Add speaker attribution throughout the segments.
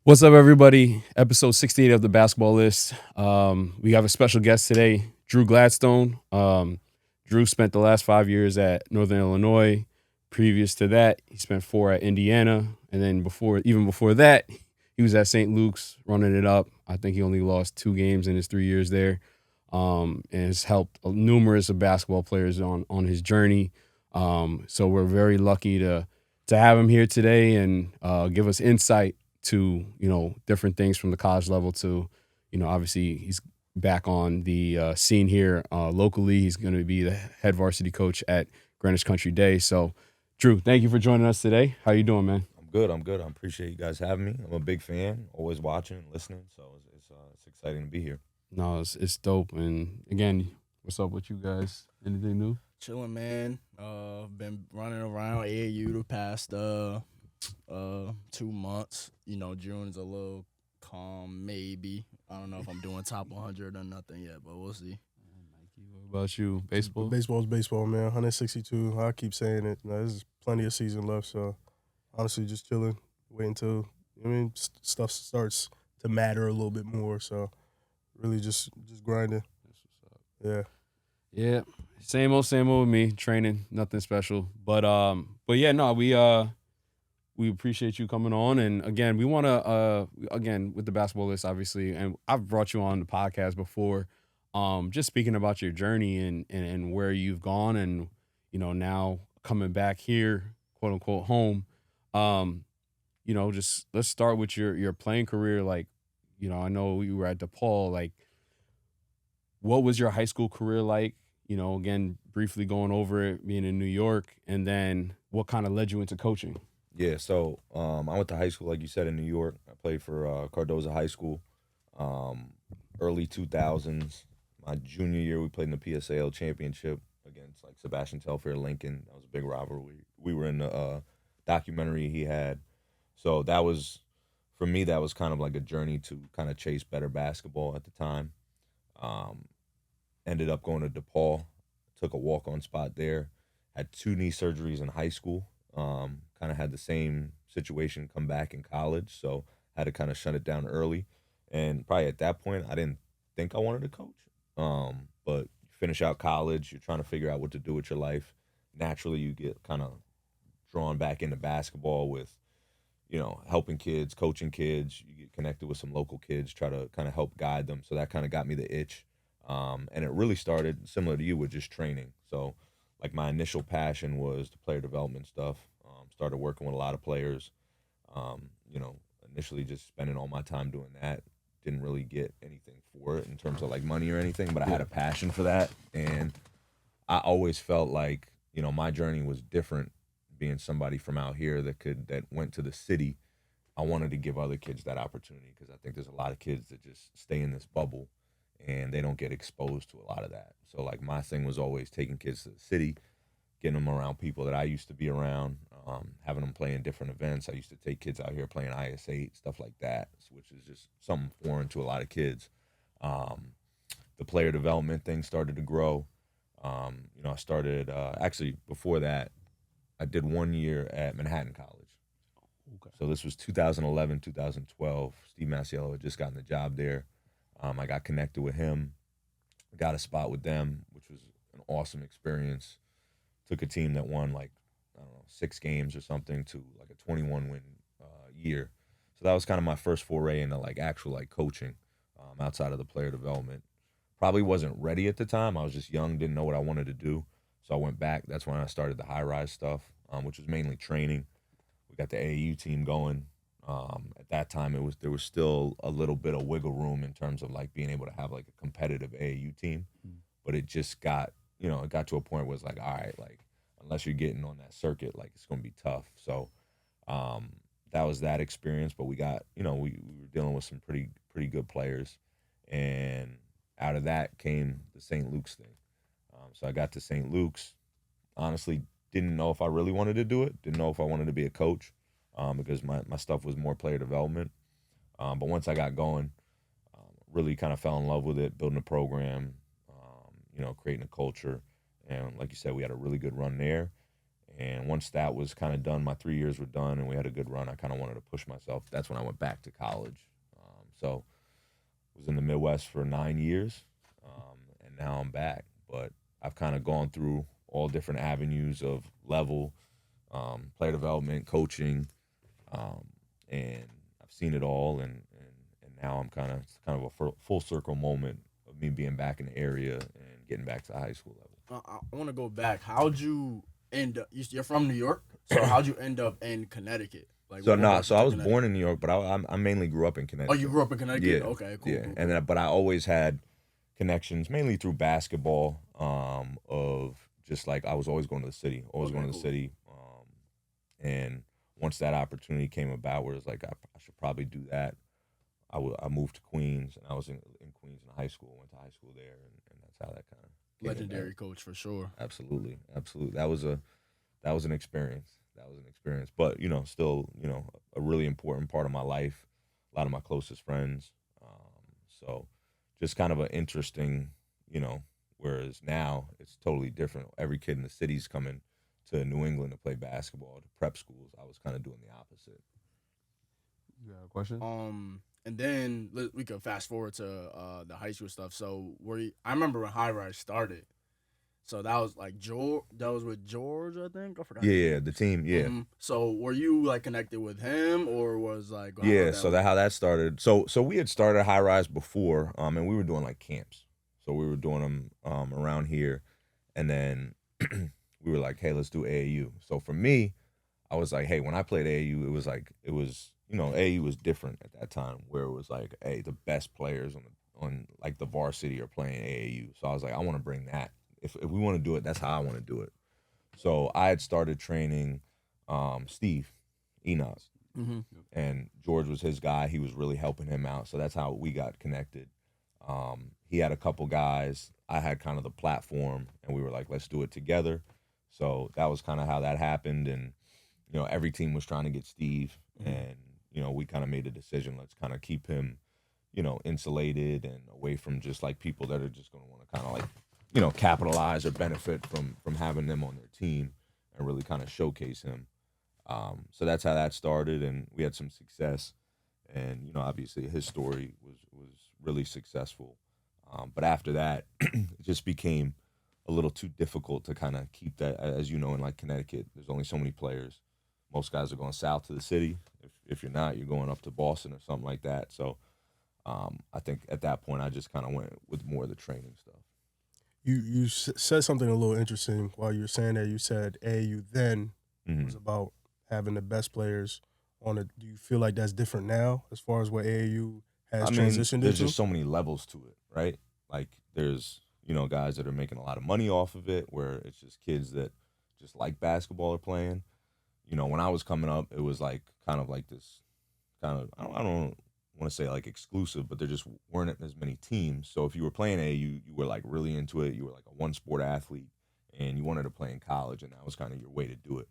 Speaker 1: What's up, everybody? Episode 68 of the Basketballists. We have a special guest today, Drew Gladstone. Drew spent the last 5 years at Northern Illinois. Previous to that, he spent 4 at Indiana, and then even before that, he was at St. Luke's running it up. I think he only lost 2 games in his 3 years there, and has helped numerous of basketball players on his journey. So we're very lucky to have him here today and give us insight to different things from the college level to obviously he's back on the scene here locally. He's going to be the head varsity coach at Greenwich Country Day. So Drew, thank you for joining us today. How you doing, man?
Speaker 2: I'm good. I appreciate you guys having me. I'm a big fan, always watching and listening, so it's exciting to be here.
Speaker 1: No, it's dope. And again, what's up with you guys? Anything new?
Speaker 3: Chilling, man. Been running around AAU the past 2 months. June's a little calm, maybe. I don't know if I'm doing top 100 or nothing yet, but we'll see.
Speaker 1: What about you? Baseball?
Speaker 4: Baseball's baseball, man. 162. I keep saying it. There's plenty of season left, so honestly, just chilling, waiting until stuff starts to matter a little bit more. So really, just grinding.
Speaker 1: That's what's up.
Speaker 4: Yeah.
Speaker 1: Yeah. Same old with me. Training, nothing special. But yeah, no, we appreciate you coming on. And again, we want to, again, with the basketball list, obviously, and I've brought you on the podcast before, just speaking about your journey and where you've gone and, now coming back here, quote unquote, home. Just let's start with your playing career. Like, I know you were at DePaul. Like, what was your high school career like? Again, briefly going over it, being in New York, and then what kind of led you into coaching?
Speaker 2: Yeah, so I went to high school, like you said, in New York. I played for Cardozo High School, early 2000s. My junior year, we played in the PSAL championship against like Sebastian Telfair Lincoln. That was a big rivalry. We were in the documentary he had. So that was, for me, that was kind of like a journey to kind of chase better basketball at the time. Ended up going to DePaul, took a walk-on spot there, had 2 knee surgeries in high school. Kind of had the same situation come back in college, so had to kind of shut it down early. And probably at that point, I didn't think I wanted to coach. But you finish out college, you're trying to figure out what to do with your life. Naturally, you get kind of drawn back into basketball with, helping kids, coaching kids. You get connected with some local kids, try to kind of help guide them. So that kind of got me the itch. And it really started similar to you with just training. So like my initial passion was the player development stuff. Started working with a lot of players. Initially just spending all my time doing that. Didn't really get anything for it in terms of like money or anything, but I had a passion for that. And I always felt like, my journey was different being somebody from out here that went to the city. I wanted to give other kids that opportunity because I think there's a lot of kids that just stay in this bubble and they don't get exposed to a lot of that. So like my thing was always taking kids to the city, getting them around people that I used to be around, having them play in different events. I used to take kids out here playing IS-8, stuff like that, which is just something foreign to a lot of kids. The player development thing started to grow. I started, actually before that, I did 1 year at Manhattan College.
Speaker 1: Okay.
Speaker 2: So this was 2011, 2012. Steve Masiello had just gotten the job there. I got connected with him, got a spot with them, which was an awesome experience. Took a team that won 6 games or something to like a 21-win year. So that was kind of my first foray into like actual coaching outside of the player development. Probably wasn't ready at the time. I was just young, didn't know what I wanted to do. So I went back. That's when I started the high-rise stuff, which was mainly training. We got the AAU team going. At that time, there was still a little bit of wiggle room in terms of like being able to have like a competitive AAU team, but it just got it got to a point where it's like, all right, like unless you're getting on that circuit, like it's gonna be tough. So that was that experience. But we got we were dealing with some pretty good players, and out of that came the St. Luke's thing. So I got to St. Luke's. Honestly, didn't know if I really wanted to do it. Didn't know if I wanted to be a coach. Because my stuff was more player development. But once I got going, really kind of fell in love with it, building a program, creating a culture. And like you said, we had a really good run there. And once that was kind of done, my 3 years were done, and we had a good run. I kind of wanted to push myself. That's when I went back to college. So was in the Midwest for 9 years, and now I'm back. But I've kind of gone through all different avenues of level, player development, coaching, and I've seen it all. And now I'm it's kind of a full circle moment of me being back in the area and getting back to the high school level.
Speaker 3: I want to go back. How'd you end up? You're from New York, so how'd you end up in Connecticut? Like,
Speaker 2: So
Speaker 3: what
Speaker 2: no,
Speaker 3: brought
Speaker 2: so
Speaker 3: you
Speaker 2: I
Speaker 3: to
Speaker 2: was
Speaker 3: Connecticut?
Speaker 2: born in New York, but I mainly grew up in
Speaker 3: Oh,
Speaker 2: Connecticut.
Speaker 3: you grew up in Connecticut?
Speaker 2: Yeah.
Speaker 3: Okay, cool.
Speaker 2: Yeah,
Speaker 3: Cool,
Speaker 2: and then, but I always had connections, mainly through basketball. Of just like I was always going to the city, always going to the city. And once that opportunity came about, where it's like I should probably do that, I moved to Queens, and I was in Queens in high school. Went to high school there, and that's how that kind of
Speaker 3: Legendary coach for sure.
Speaker 2: Absolutely. That was an experience. But still, a really important part of my life. A lot of my closest friends. So, just kind of an interesting, Whereas now it's totally different. Every kid in the city's coming to New England to play basketball. To prep schools, I was kind of doing the opposite.
Speaker 1: You got a question?
Speaker 3: And then we could fast forward to the high school stuff. So I remember when High Rise started. So that was like George. That was with George, I think. I forgot.
Speaker 2: Yeah, the team. Yeah.
Speaker 3: Mm-hmm. So were you like connected with him, or was like?
Speaker 2: Yeah. So how that started. So we had started High Rise before, and we were doing like camps. So we were doing them around here, and then we were like, hey, let's do AAU. So for me, I was like, hey, when I played AAU, it was AAU was different at that time, where it was like, hey, the best players on like the varsity are playing AAU. So I was like, I want to bring that. If we want to do it, that's how I want to do it. So I had started training Steve Enos, and George was his guy. He was really helping him out. So that's how we got connected. He had a couple guys. I had kind of the platform, and we were like, let's do it together. So that was kind of how that happened. And, every team was trying to get Steve, and, we kind of made a decision. Let's kind of keep him, insulated and away from just like people that are just going to want to kind of like, capitalize or benefit from having them on their team and really kind of showcase him. So that's how that started, and we had some success. And, obviously his story was really successful. But after that, it just became a little too difficult to kind of keep that. As you know, in like Connecticut, there's only so many players. Most guys are going south to the city. If you're not, you're going up to Boston or something like that. So I think at that point, I just kind of went with more of the training stuff.
Speaker 4: You said something a little interesting while you were saying that. You said AAU then was about having the best players on it. Do you feel like that's different now as far as what AAU has transitioned into?
Speaker 2: There's just so many levels to it, right? Like there's, guys that are making a lot of money off of it, where it's just kids that just like basketball are playing. When I was coming up, it was like kind of like this kind of, I don't want to say like exclusive, but there just weren't as many teams. So if you were playing AAU, you were like really into it. You were like a one sport athlete, and you wanted to play in college, and that was kind of your way to do it.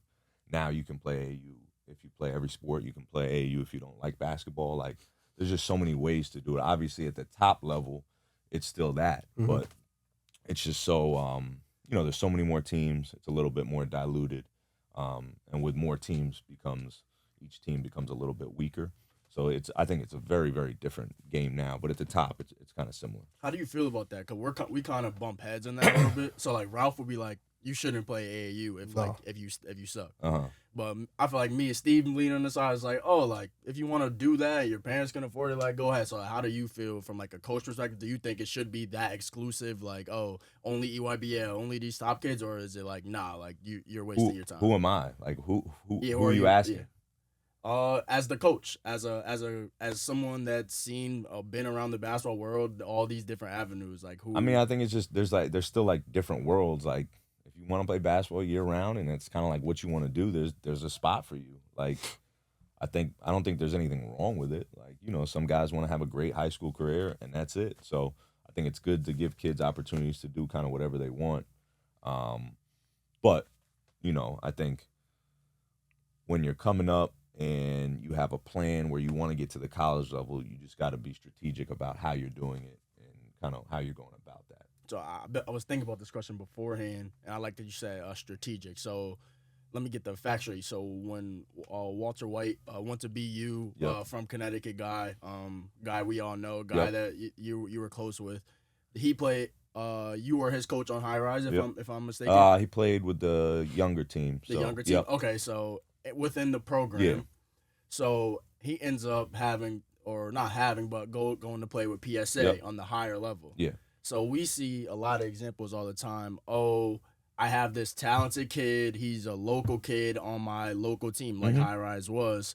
Speaker 2: Now you can play AAU if you play every sport. You can play AAU if you don't like basketball. Like there's just so many ways to do it. Obviously at the top level, it's still that, but it's just so there's so many more teams. It's a little bit more diluted, and with more teams each team becomes a little bit weaker. So I think it's a very, very different game now. But at the top, it's kind of similar.
Speaker 3: How do you feel about that? Because we kind of bump heads in that a little bit. So like Ralph would be like, you shouldn't play AAU if you suck. But I feel like me and Steve leaning on the side is like, oh, like if you want to do that, your parents can afford it, like go ahead. So how do you feel from like a coach perspective? Do you think it should be that exclusive, like only EYBL, only these top kids, or is it like nah, like you're wasting your time?
Speaker 2: Who am I? Like who are you asking?
Speaker 3: Yeah. As the coach, as someone that's been around the basketball world, all these different avenues, like who?
Speaker 2: I mean, I think it's just there's still like different worlds. Like if you want to play basketball year round, and it's kind of like what you want to do, there's a spot for you. Like I don't think there's anything wrong with it. Like some guys want to have a great high school career, and that's it. So I think it's good to give kids opportunities to do kind of whatever they want. But I think when you're coming up and you have a plan where you want to get to the college level, you just got to be strategic about how you're doing it and kind of how you're going about that.
Speaker 3: So I was thinking about this question beforehand, and I like that you said strategic. So, let me get the fact straight. So when Walter White went to BU, from Connecticut guy we all know, that you were close with, he played. You were his coach on High Rise, if I'm mistaken.
Speaker 2: He played with the younger team.
Speaker 3: The younger team. Okay, so within the program, so he ends up having, or not having, but going to play with PSA on the higher level.
Speaker 2: Yeah.
Speaker 3: So we see a lot of examples all the time. Oh, I have this talented kid. He's a local kid on my local team, like High Rise was.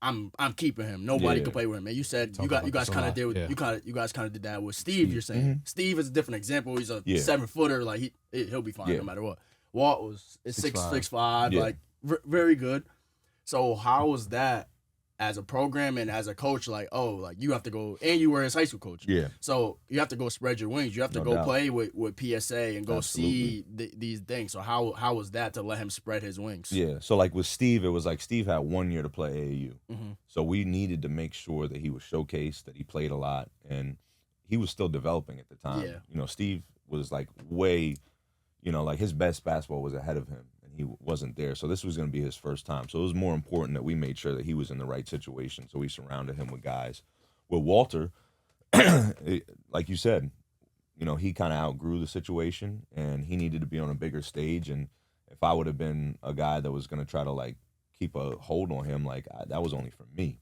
Speaker 3: I'm keeping him. Nobody could play with him. And you said you guys kind of did you guys kind of did that with Steve. You're saying Steve is a different example. He's a 7-footer. Like he'll be fine no matter what. Walt is 6'5", like very good. So how was that as a program and as a coach? Like, oh, like you have to go, and you were his high school coach.
Speaker 2: Yeah.
Speaker 3: So you have to go spread your wings. You have to go play with PSA and go see these things. So how was that to let him spread his wings?
Speaker 2: Yeah. So like with Steve, it was like Steve had 1 year to play AAU. So we needed to make sure that he was showcased, that he played a lot, and he was still developing at the time.
Speaker 3: Yeah.
Speaker 2: You know, Steve was like way, you know, like his best basketball was ahead of him. He wasn't there. So this was going to be his first time. So it was more important that we made sure that he was in the right situation. So we surrounded him with guys. With Walter, like you said, you know, he kind of outgrew the situation and he needed to be on a bigger stage. And if I would have been a guy that was going to try to like keep a hold on him, like that was only for me.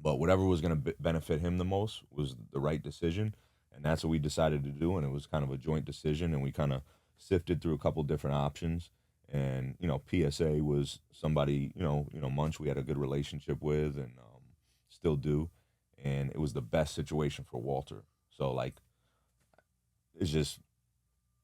Speaker 2: But whatever was going to benefit him the most was the right decision. And that's what we decided to do. And it was kind of a joint decision. And we kind of sifted through a couple different options. And, you know, PSA was somebody, you know, Munch we had a good relationship with and still do. And it was the best situation for Walter. So, like, it's just,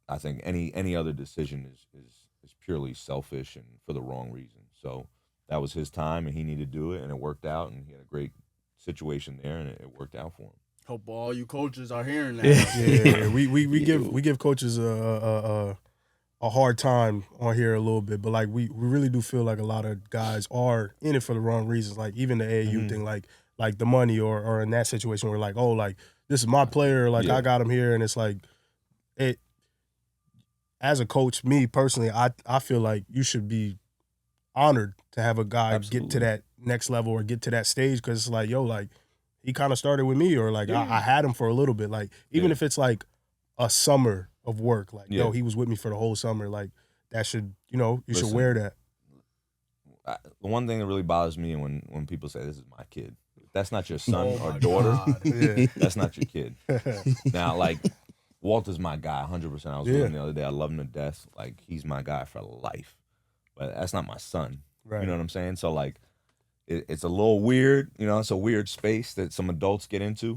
Speaker 2: I think any other decision is purely selfish and for the wrong reason. So that was his time and he needed to do it and it worked out and he had a great situation there and it worked out for him.
Speaker 3: Hope all you coaches are hearing that.
Speaker 4: Yeah. We give coaches a hard time on here a little bit, but like we really do feel like a lot of guys are in it for the wrong reasons. Like even the AAU thing, like the money, or in that situation where like, oh, like this is my player, like I got him here, and it's like it. As a coach, me personally, I feel like you should be honored to have a guy get to that next level or get to that stage because it's like, yo, like he kind of started with me, or like I had him for a little bit, like even if it's like a summer of work, like yo, he was with me for the whole summer, like that should, you know, you should wear that.
Speaker 2: The one thing that really bothers me when people say this is my kid, that's not your son or daughter. That's not your kid. Now, like Walter's my guy, 100%. I was with him the other day. I love him to death. Like he's my guy for life. But that's not my son. Right. You know what I'm saying? So like, it's a little weird, you know, it's a weird space that some adults get into,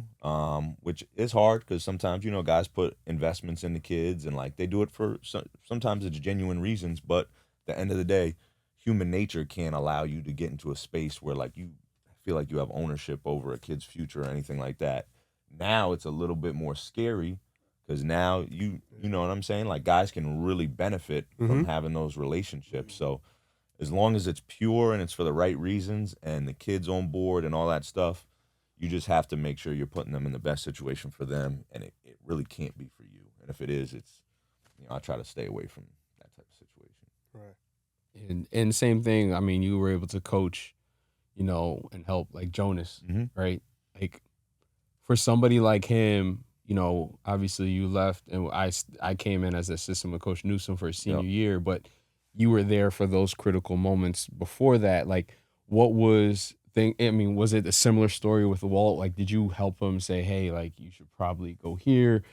Speaker 2: which is hard because sometimes, you know, guys put investments into kids and like they do it for, sometimes it's genuine reasons, but at the end of the day, human nature can't allow you to get into a space where like you feel like you have ownership over a kid's future or anything like that. Now it's a little bit more scary because now you know what I'm saying? Like guys can really benefit from having those relationships. So as long as it's pure and it's for the right reasons and the kid's on board and all that stuff, you just have to make sure you're putting them in the best situation for them, and it really can't be for you. And if it is, it's, you know, I try to stay away from that type of situation.
Speaker 1: Right. And same thing, I mean, you were able to coach, you know, and help like Jonas, right? Like for somebody like him, you know, obviously you left and I came in as assistant with Coach Newsom for his senior year, but you were there for those critical moments before that. Like, what was was it a similar story with Walt? Like, did you help him say, hey, like, you should probably go here?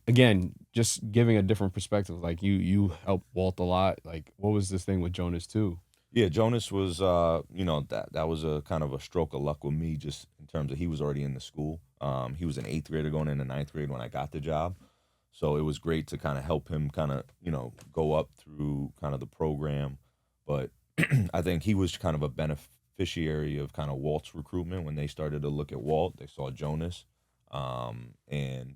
Speaker 1: Again, just giving a different perspective. Like, you helped Walt a lot. Like, what was this thing with Jonas, too?
Speaker 2: Yeah, Jonas was, you know, that was a kind of a stroke of luck with me just in terms of he was already in the school. He was an 8th grader going into 9th grade when I got the job. So it was great to kind of help him kind of, you know, go up through kind of the program. But I think he was kind of a beneficiary of kind of Walt's recruitment. When they started to look at Walt, they saw Jonas. And,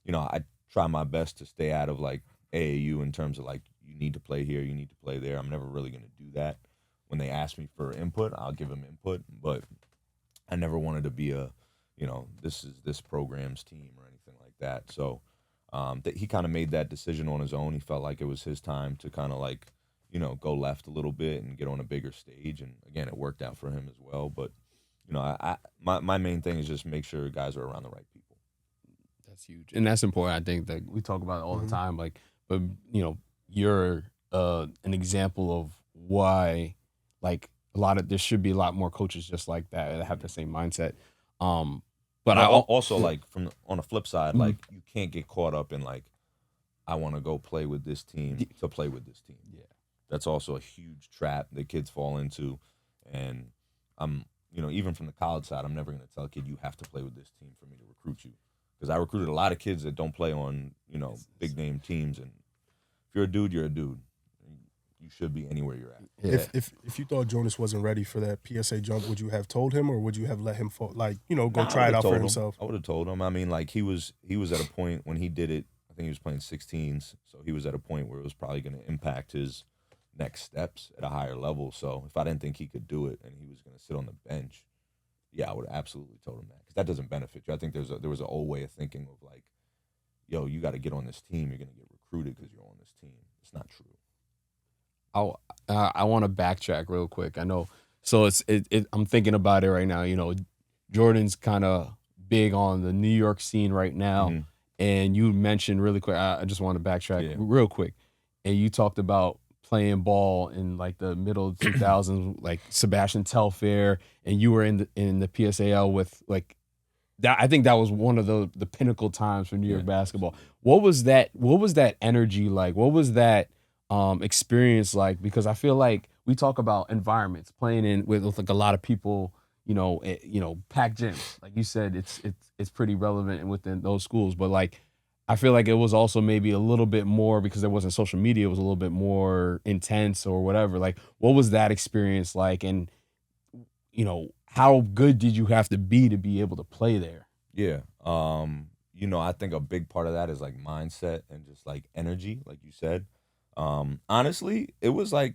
Speaker 2: you know, I try my best to stay out of like AAU in terms of like, you need to play here, you need to play there. I'm never really going to do that. When they ask me for input, I'll give them input. But I never wanted to be a, you know, this is this program's team or anything like that. So he kind of made that decision on his own. He felt like it was his time to kind of like, go left a little bit and get on a bigger stage. And again, it worked out for him as well. But my main thing is just make sure guys are around the right people.
Speaker 1: That's huge, and that's important. I think that we talk about it all the time. Like, but you're an example of why, like, there should be a lot more coaches just like that have the same mindset. But I
Speaker 2: also like on the flip side, like you can't get caught up in like, I want to go play with this team to play with this team.
Speaker 1: Yeah,
Speaker 2: that's also a huge trap that kids fall into. And I'm, even from the college side, I'm never going to tell a kid you have to play with this team for me to recruit you, because I recruited a lot of kids that don't play on big name teams. And if you're a dude, you're a dude. You should be anywhere you're at.
Speaker 1: Yeah.
Speaker 4: If you thought Jonas wasn't ready for that PSA jump, would you have told him, or would you have let him go try it out for himself?
Speaker 2: I would have told him. I mean, like he was at a point when he did it. I think he was playing 16s, so he was at a point where it was probably going to impact his next steps at a higher level. So if I didn't think he could do it and he was going to sit on the bench, yeah, I would have absolutely told him that, because that doesn't benefit you. I think there was an old way of thinking of like, yo, you got to get on this team. You're going to get recruited because you're on this team. It's not true.
Speaker 1: I want to backtrack real quick. I know, so I'm thinking about it right now. Jordan's kind of big on the New York scene right now, and you mentioned really quick. I just want to backtrack real quick, and you talked about playing ball in like the middle of 2000s, like Sebastian Telfair, and you were in the PSAL with like that. I think that was one of the pinnacle times for New York basketball. What was that energy like? What was that experience like? Because I feel like we talk about environments, playing in with like a lot of people, packed gyms. Like you said, it's pretty relevant within those schools. But like, I feel like it was also maybe a little bit more, because there wasn't social media, it was a little bit more intense or whatever. Like, what was that experience like? And, how good did you have to be able to play there?
Speaker 2: Yeah. I think a big part of that is like mindset and just like energy, like you said. Honestly, it was a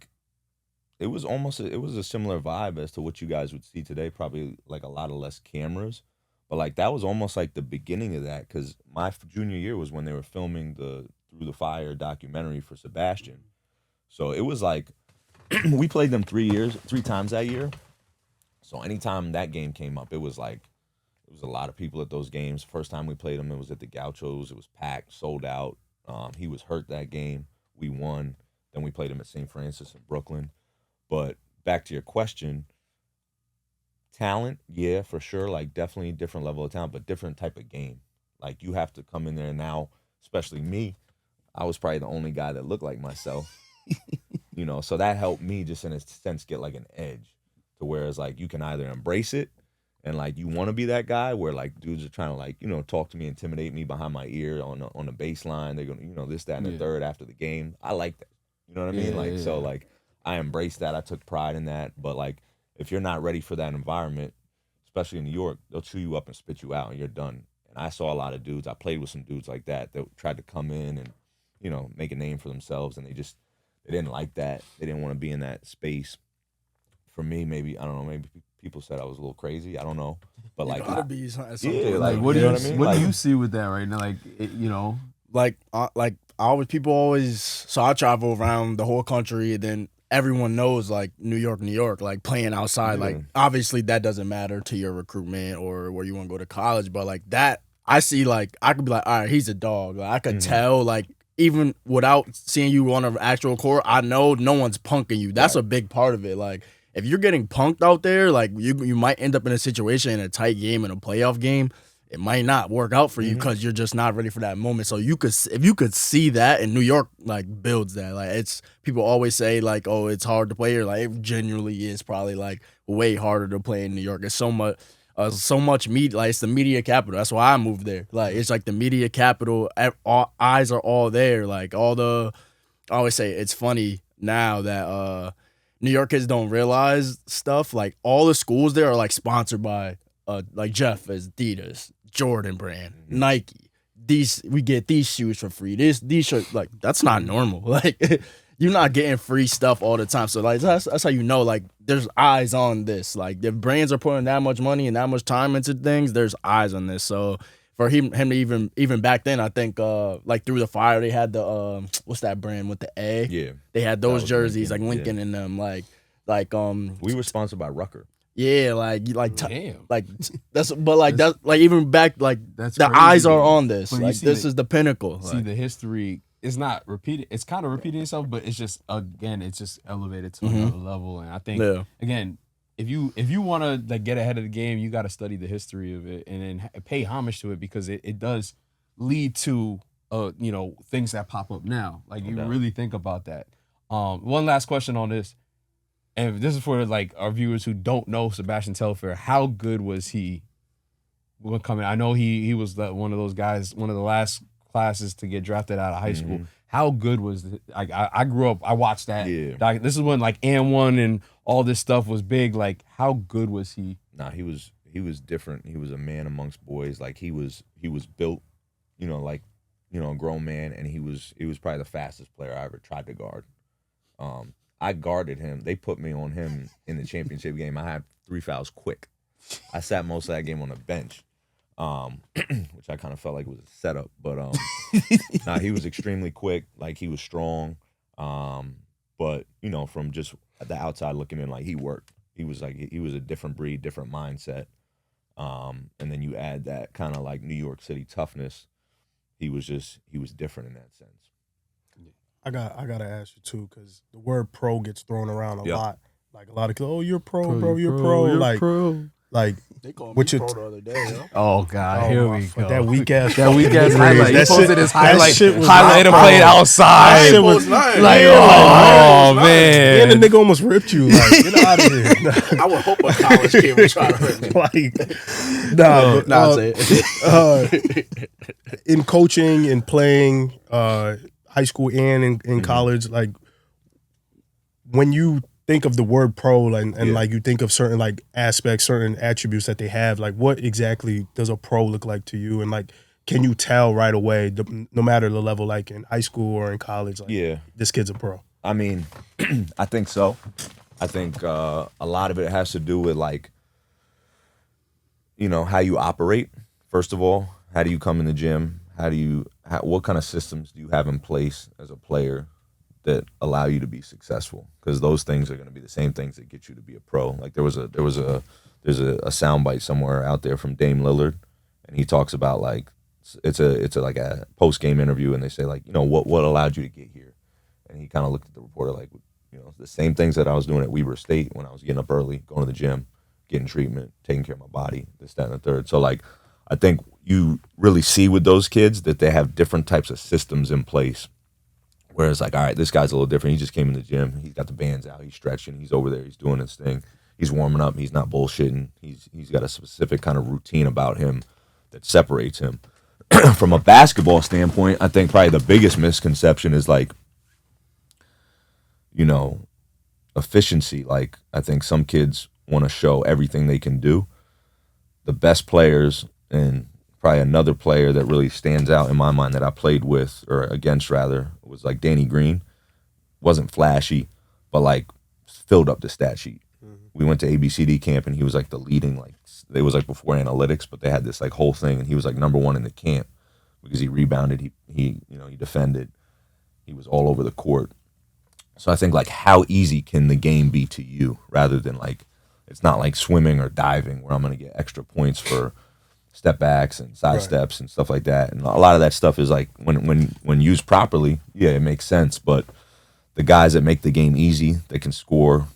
Speaker 2: similar vibe as to what you guys would see today, probably like a lot of less cameras, but like that was almost like the beginning of that, because my junior year was when they were filming the Through the Fire documentary for Sebastian. So it was like, we played them 3 times that year. So anytime that game came up, it was like, it was a lot of people at those games. First time we played them, it was at the Gauchos. It was packed, sold out. He was hurt that game. We won. Then we played him at St. Francis in Brooklyn. But back to your question, talent, yeah, for sure. Like definitely different level of talent, but different type of game. Like you have to come in there now, especially me. I was probably the only guy that looked like myself, so that helped me just in a sense get like an edge, to where it's like you can either embrace it and like you want to be that guy where like dudes are trying to like, talk to me, intimidate me behind my ear on the baseline. They're going to, this, that, and the third after the game. I like that. You know what I mean? So like I embraced that. I took pride in that. But like, if you're not ready for that environment, especially in New York, they'll chew you up and spit you out and you're done. And I saw a lot of dudes. I played with some dudes like that tried to come in and, make a name for themselves. And they didn't like that. They didn't want to be in that space. For me, maybe, I don't know, maybe people said I was a little crazy. I don't know. But like,
Speaker 3: what do
Speaker 1: you see with that right now? Like,
Speaker 3: people always, so I travel around the whole country, and then everyone knows like New York, like playing outside. Like obviously that doesn't matter to your recruitment or where you want to go to college, but like that, I see, like I could be like, all right, he's a dog. Like I could tell, like even without seeing you on an actual court, I know no one's punking you. That's a big part of it. Like if you're getting punked out there, like you might end up in a situation in a tight game, in a playoff game. It might not work out for you because you're just not ready for that moment. So if you could see that, and New York like builds that. Like it's, people always say like, oh, it's hard to play here. Like it genuinely is probably like way harder to play in New York. It's so much media. Like it's the media capital. That's why I moved there. Like it's like the media capital. All eyes are all there. Like I always say it's funny now that New York kids don't realize stuff. Like all the schools there are like sponsored by like Jeff as Adidas, Jordan brand, Nike. We get these shoes for free. These shirts, like that's not normal. Like you're not getting free stuff all the time. So like that's how you know like there's eyes on this. Like if brands are putting that much money and that much time into things, there's eyes on this. So for him to even back then, I think like through the fire they had the what's that brand with the A?
Speaker 2: Yeah,
Speaker 3: they had those jerseys
Speaker 2: Lincoln,
Speaker 3: like Lincoln in them, like
Speaker 2: we were sponsored by Rucker.
Speaker 3: Yeah,
Speaker 1: Damn.
Speaker 3: like that's like even back like
Speaker 1: That's
Speaker 3: the
Speaker 1: crazy,
Speaker 3: eyes are
Speaker 1: man.
Speaker 3: on this.
Speaker 1: But
Speaker 3: Like this is the pinnacle.
Speaker 1: See, the history is not repeating. It's kind of repeating itself, but it's just elevated to another level. And I think again, if you want to like get ahead of the game, you got to study the history of it and then pay homage to it, because it does lead to things that pop up now. Like you really think about that. One last question on this. And this is for like our viewers who don't know Sebastian Telfair. How good was he when coming? I know he was one of those guys, one of the last classes to get drafted out of high school. How good was it? I grew up, I watched that. Yeah. This is when like And1 and all this stuff was big. Like, how good was he?
Speaker 2: Nah, he was different. He was a man amongst boys. Like he was built, a grown man, and he was probably the fastest player I ever tried to guard. I guarded him. They put me on him in the championship game. I had 3 fouls quick. I sat most of that game on the bench, which I kind of felt like it was a setup. But he was extremely quick. Like he was strong. But from just the outside looking in, like he worked. He was a different breed, different mindset. And then you add that kind of like New York City toughness. He was different in that sense.
Speaker 4: I gotta ask you too, because the word pro gets thrown around a lot. Like a lot of kids, oh, you're pro, bro, you're pro. Like
Speaker 3: they called
Speaker 4: what
Speaker 3: me
Speaker 4: you
Speaker 3: pro the other day, yo.
Speaker 1: Oh God, here we go.
Speaker 4: That weak ass
Speaker 1: highlight. He posted his highlight.
Speaker 4: Highlight
Speaker 1: Highlight played outside.
Speaker 4: That shit was
Speaker 3: nice.
Speaker 1: Like, man.
Speaker 4: And the nigga almost ripped you. Like, get out of here.
Speaker 3: I would hope a college kid would try to hurt me.
Speaker 4: In coaching and playing high school and in college, like when you think of the word pro and like you think of certain like aspects, certain attributes that they have, like what exactly does a pro look like to you? And like, can you tell right away, no matter the level, like in high school or in college, like this kid's a pro?
Speaker 2: I mean, I think so. I think a lot of it has to do with like, how you operate. First of all, how do you come in the gym? What kind of systems do you have in place as a player that allow you to be successful? Because those things are going to be the same things that get you to be a pro. Like there's a soundbite somewhere out there from Dame Lillard, and he talks about like it's like a post game interview, and they say like what allowed you to get here, and he kind of looked at the reporter like the same things that I was doing at Weber State when I was getting up early, going to the gym, getting treatment, taking care of my body, this, that, and the third. So like I think you really see with those kids that they have different types of systems in place. Whereas like, all right, this guy's a little different. He just came in the gym. He's got the bands out. He's stretching. He's over there. He's doing his thing. He's warming up. He's not bullshitting. He's got a specific kind of routine about him that separates him. From a basketball standpoint, I think probably the biggest misconception is like, efficiency. Like I think some kids want to show everything they can do. The best players, and probably another player that really stands out in my mind that I played with, or against rather, was like Danny Green. Wasn't flashy, but like filled up the stat sheet. We went to ABCD camp and he was like the leading, like it was like before analytics, but they had this like whole thing and he was like number one in the camp because he rebounded, he defended, he was all over the court. So I think like how easy can the game be to you, rather than like it's not like swimming or diving where I'm gonna get extra points for step backs and side steps and stuff like that. And a lot of that stuff is like when used properly, it makes sense. But the guys that make the game easy, they can score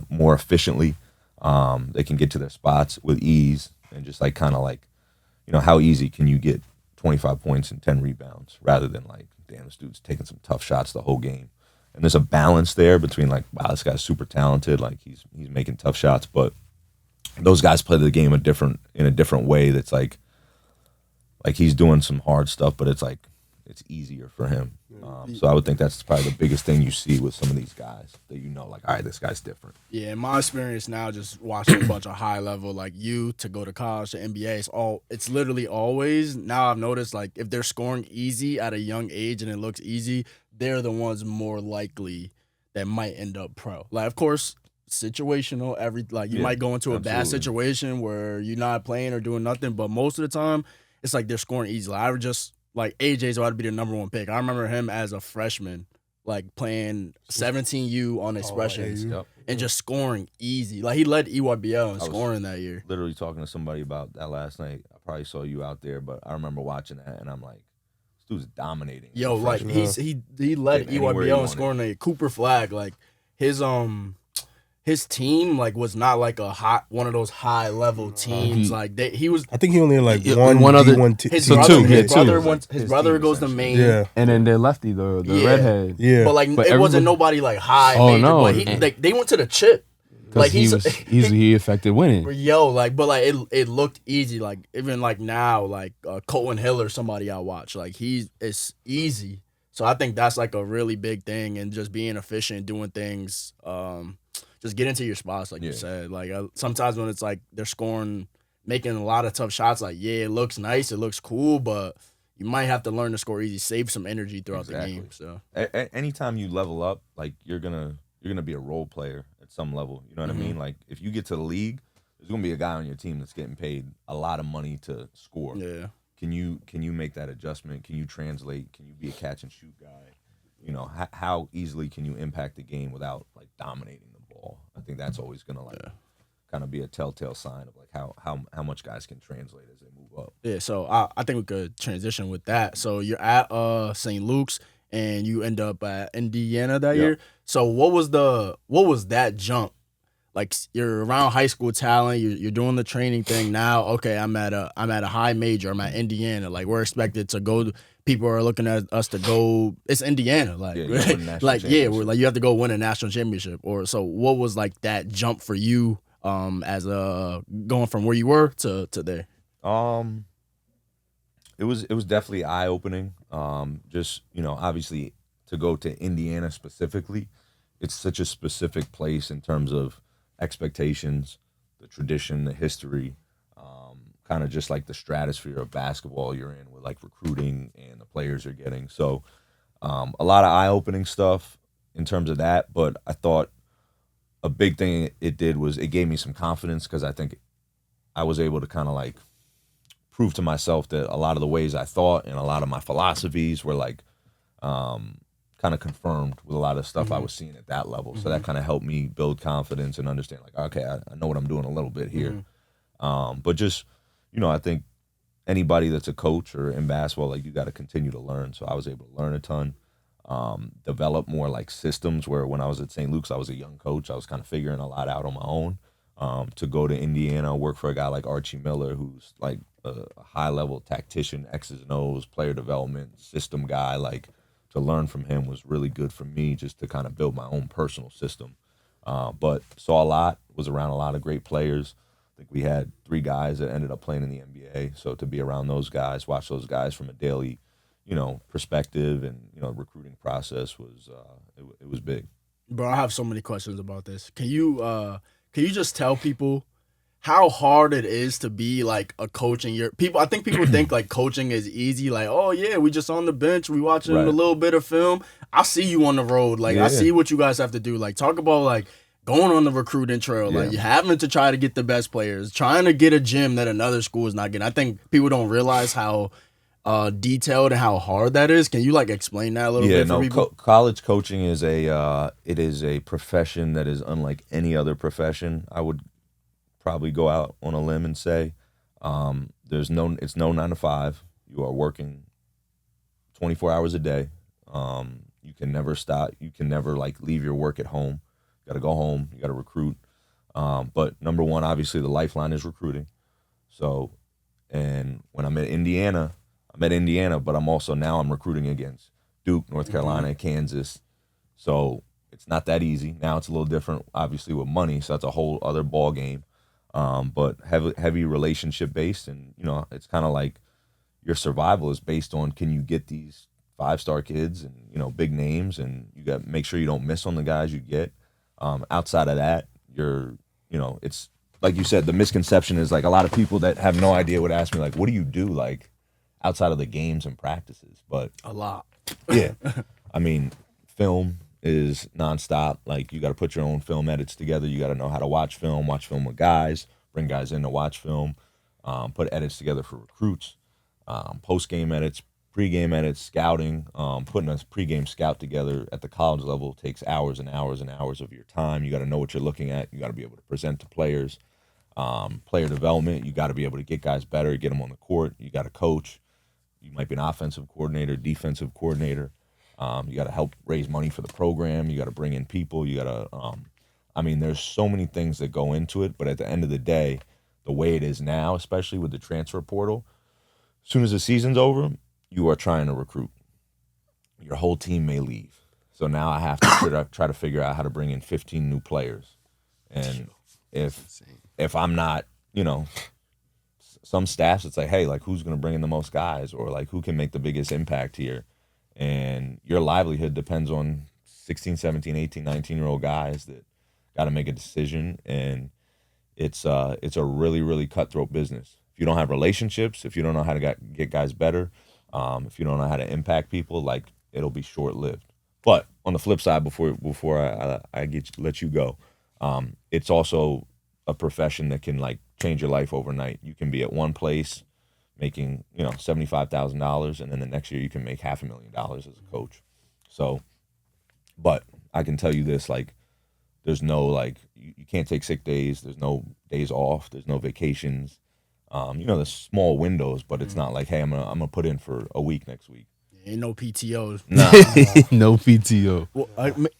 Speaker 2: more efficiently. They can get to their spots with ease, and just like kind of like, how easy can you get 25 points and 10 rebounds rather than like, damn, this dude's taking some tough shots the whole game. And there's a balance there between like, wow, this guy's super talented, like he's making tough shots, but those guys play the game in a different way. That's like he's doing some hard stuff, but it's like it's easier for him. So I would think that's probably the biggest thing you see with some of these guys that like, all right, this guy's different.
Speaker 3: Yeah, in my experience now, just watching a bunch of high level like you to go to college to NBA, it's literally always, now I've noticed like if they're scoring easy at a young age and it looks easy, they're the ones more likely that might end up pro. Like of course, situational, you might go into a bad situation where you're not playing or doing nothing, but most of the time it's like they're scoring easily. I would just like AJ's about to be the number 1 pick. I remember him as a freshman, like playing 17U on expressions and just scoring easy. Like he led EYBL in scoring that year.
Speaker 2: Literally talking to somebody about that last night. I probably saw you out there, but I remember watching that and I'm like, this dude's dominating.
Speaker 3: Yo, like he led EYBL in scoring that year. Cooper Flag, like his team like was not like one of those high level teams. Like he was.
Speaker 4: I think he only had like
Speaker 1: one other
Speaker 4: team.
Speaker 3: His brother goes to Maine.
Speaker 1: And then their lefty, the redhead.
Speaker 4: Yeah,
Speaker 3: but it wasn't nobody like high.
Speaker 1: Oh
Speaker 3: major,
Speaker 1: no,
Speaker 3: but they went to the chip.
Speaker 1: Like he affected winning.
Speaker 3: But it looked easy. Like even like now, like Colton Hill or somebody I watch, like it's easy. So I think that's like a really big thing, and just being efficient, doing things. Just get into your spots, like you said. Like sometimes when it's like they're scoring, making a lot of tough shots, like it looks nice, it looks cool, but you might have to learn to score easy, save some energy throughout the game. So
Speaker 2: anytime you level up, like you're gonna be a role player at some level. You know what I mean? Like if you get to the league, there's gonna be a guy on your team that's getting paid a lot of money to score.
Speaker 3: Yeah.
Speaker 2: Can you make that adjustment? Can you translate? Can you be a catch and shoot guy? You know, how easily can you impact the game without like dominating the ball? I think that's always gonna kind of be a telltale sign of like how much guys can translate as they move up.
Speaker 3: Yeah, so I think we could transition with that. So you're at St. Luke's and you end up at Indiana that year. So what was that jump? Like you're around high school talent, you're doing the training thing now. Okay, I'm at a high major. I'm at Indiana. Like we're expected to go. People are looking at us to go. It's Indiana. Like we're like you have to go win a national championship. Or so what was like that jump for you? As going from where you were to there.
Speaker 2: It was definitely eye opening. Just obviously to go to Indiana specifically, it's such a specific place in terms of expectations, the tradition, the history, kind of just like the stratosphere of basketball you're in with like recruiting and the players you're getting. So a lot of eye opening stuff in terms of that. But I thought a big thing it did was it gave me some confidence because I think I was able to kind of like prove to myself that a lot of the ways I thought and a lot of my philosophies were like kind of confirmed with a lot of stuff I was seeing at that level. So that kind of helped me build confidence and understand like, okay, I know what I'm doing a little bit here. But just, I think anybody that's a coach or in basketball, like you got to continue to learn. So I was able to learn a ton. Develop more like systems where when I was at St. Luke's, I was a young coach. I was kind of figuring a lot out on my own. To go to Indiana, work for a guy like Archie Miller, who's like a high-level tactician, X's and O's, player development, system guy. Like to learn from him was really good for me just to kind of build my own personal system. But saw a lot, was around a lot of great players. I think we had 3 guys that ended up playing in the NBA. So to be around those guys, watch those guys from a daily perspective and, recruiting process was, it was big.
Speaker 3: Bro, I have so many questions about this. Can you just tell people how hard it is to be like a coach in your people? I think people think like coaching is easy. Like, oh yeah, we just on the bench, we watching a little bit of film. I see you on the road. Like I see what you guys have to do. Like talk about like going on the recruiting trail, like you're having to try to get the best players, trying to get a gym that another school is not getting. I think people don't realize how detailed and how hard that is. Can you like explain that a little bit for people?
Speaker 2: College coaching is it is a profession that is unlike any other profession. I would probably go out on a limb and say it's no 9 to 5. You are working 24 hours a day. You can never stop. You can never like leave your work at home. You got to go home. You got to recruit. But number one, obviously the lifeline is recruiting. So, and when I'm at Indiana, but I'm recruiting against Duke, North Carolina, Kansas. So it's not that easy. Now it's a little different, obviously, with money. So that's a whole other ball game. But heavy relationship based, and it's kind of like your survival is based on can you get these 5-star kids and big names, and you got to make sure you don't miss on the guys you get. Outside of that, it's like you said, the misconception is like a lot of people that have no idea would ask me like, what do you do like outside of the games and practices? But
Speaker 3: a lot.
Speaker 2: Yeah. I mean, film is nonstop. Like you got to put your own film edits together. You got to know how to watch film with guys, bring guys in to watch film, put edits together for recruits. post-game edits, pre-game edits, scouting. Putting a pre-game scout together at the college level takes hours and hours and hours of your time. You got to know what you're looking at. You got to be able to present to players. Player development, you got to be able to get guys better, get them on the court. You got to coach. You might be an offensive coordinator, defensive coordinator. You got to help raise money for the program. You got to bring in people. You got to, there's so many things that go into it. But at the end of the day, the way it is now, especially with the transfer portal, as soon as the season's over, you are trying to recruit. Your whole team may leave. So now I have to try to figure out how to bring in 15 new players. And if I'm not, some staffs, it's like, hey, like, who's going to bring in the most guys, or like, who can make the biggest impact here? And your livelihood depends on 16, 17, 18, 19-year-old guys that got to make a decision. And it's a really, really cutthroat business. If you don't have relationships, if you don't know how to get guys better, if you don't know how to impact people, like, it'll be short-lived. But on the flip side, before I let you go, it's also a profession that can, like, change your life overnight. You can be at one place making, $75,000, and then the next year you can make $500,000 as a coach. So, but I can tell you this, like, there's no, like, you can't take sick days. There's no days off. There's no vacations. There's small windows, but it's not like, hey, I'm gonna put in for a week next week.
Speaker 3: Ain't no PTOs.
Speaker 2: Nah.
Speaker 1: No PTO.
Speaker 3: Well,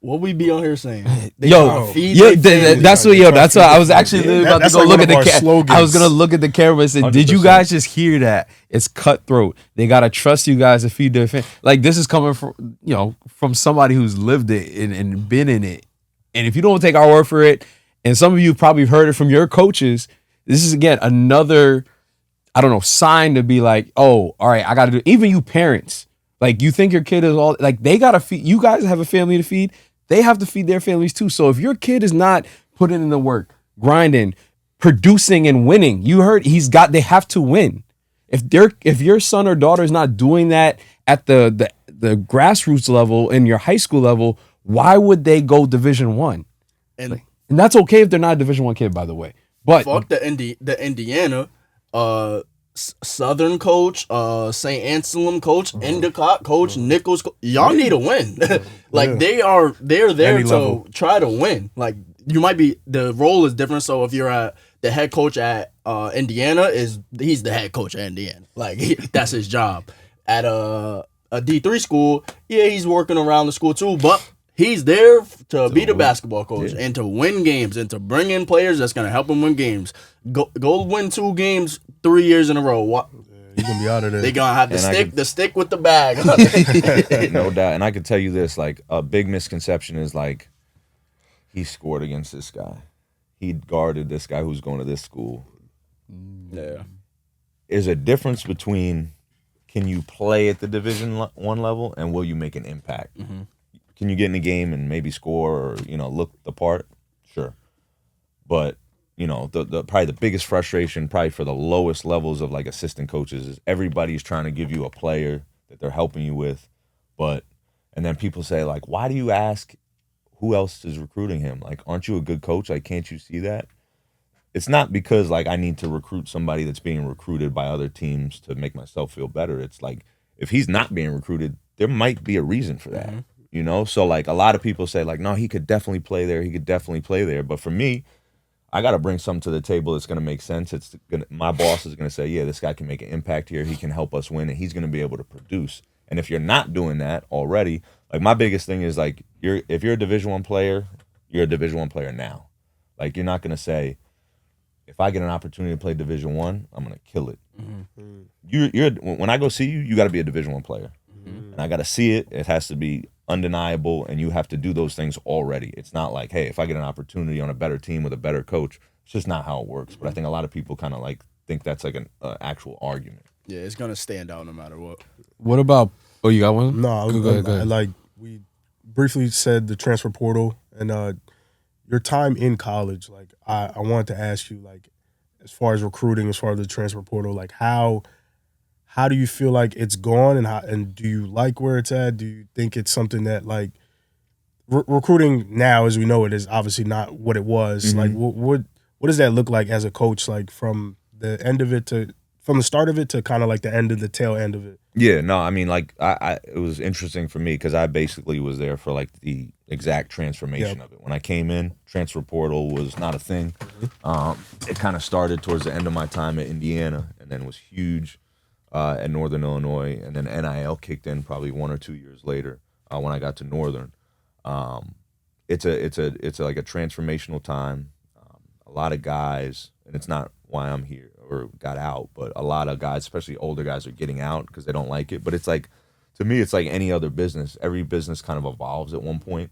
Speaker 3: what we be on here saying?
Speaker 1: That's what I was actually about to go look at the camera. I was gonna look at the camera and say, 100%. Did you guys just hear that? It's cutthroat. They gotta trust you guys to feed their family. Like, this is coming from somebody who's lived it and been in it. And if you don't take our word for it, and some of you probably heard it from your coaches, this is, again, another, sign to be like, oh, all right, I gotta do it. Even you parents, like, you think your kid is all, like, they gotta feed. You guys have a family to feed. They have to feed their families too. So if your kid is not putting in the work, grinding, producing, and winning, you heard they have to win. If your son or daughter is not doing that at the grassroots level and your high school level, why would they go Division I? And that's okay if they're not a Division I kid, by the way. But
Speaker 3: fuck the Indiana Southern coach, St. Anselm coach, Endicott coach, Nichols y'all need to win. Like, they're there
Speaker 4: Any
Speaker 3: to
Speaker 4: level.
Speaker 3: try to win. Like, you might be, the role is different. So if you're at the head coach at Indiana, he's the head coach at Indiana. Like, that's his job. At a D3 school, he's working around the school too, but he's there to be the basketball coach and to win games and to bring in players that's going to help him win games. Go win 2 games 3 years in a row. What?
Speaker 4: You're going to be out of there.
Speaker 3: They're going to have the stick with the bag.
Speaker 2: No doubt. And I can tell you this, like, a big misconception is, like, he scored against this guy. He guarded this guy who's going to this school.
Speaker 3: Yeah.
Speaker 2: There's a difference between, can you play at the Division I level and will you make an impact? Mm-hmm. Can you get in the game and maybe score or, look the part? Sure. But, the probably the biggest frustration probably for the lowest levels of, like, assistant coaches is everybody's trying to give you a player that they're helping you with. And then people say, like, why do you ask who else is recruiting him? Like, aren't you a good coach? Like, can't you see that? It's not because, like, I need to recruit somebody that's being recruited by other teams to make myself feel better. It's like, if he's not being recruited, there might be a reason for that. Mm-hmm. So, like, a lot of people say, like, no, he could definitely play there. He could definitely play there. But for me, I got to bring something to the table that's going to make sense. My boss is going to say, yeah, this guy can make an impact here. He can help us win, and he's going to be able to produce. And if you're not doing that already, like, my biggest thing is, like, if you're a Division I player, you're a Division I player now. Like, you're not going to say, if I get an opportunity to play Division I, I'm going to kill it. Mm-hmm. When I go see you, you got to be a Division I player. Mm-hmm. And I got to see it. It has to be undeniable, and you have to do those things already. It's not like, hey, if I get an opportunity on a better team with a better coach, it's just not how it works. But I think a lot of people kind of, like, think that's like an actual argument. Yeah,
Speaker 3: it's going to stand out no matter what.
Speaker 1: What about, you got one?
Speaker 4: No, go ahead. Like, we briefly said the transfer portal and your time in college. Like, I wanted to ask you, like, as far as recruiting, as far as the transfer portal, like, how do you feel like it's gone, and do you like where it's at? Do you think it's something that, like, recruiting now, as we know it, is obviously not what it was. Mm-hmm. Like, what does that look like as a coach, like, from the end of it to from the start of it to kind of like the end of the tail end of it?
Speaker 2: Yeah, no, I mean, like, it was interesting for me because I basically was there for, like, the exact transformation of it. When I came in, transfer portal was not a thing. It kind of started towards the end of my time at Indiana and then was huge at Northern Illinois. And then NIL kicked in probably 1 or 2 years later when I got to Northern. It's like a transformational time. A lot of guys, and it's not why I'm here or got out, but a lot of guys, especially older guys, are getting out because they don't like it. But it's like, to me, it's like any other business. Every business kind of evolves at one point.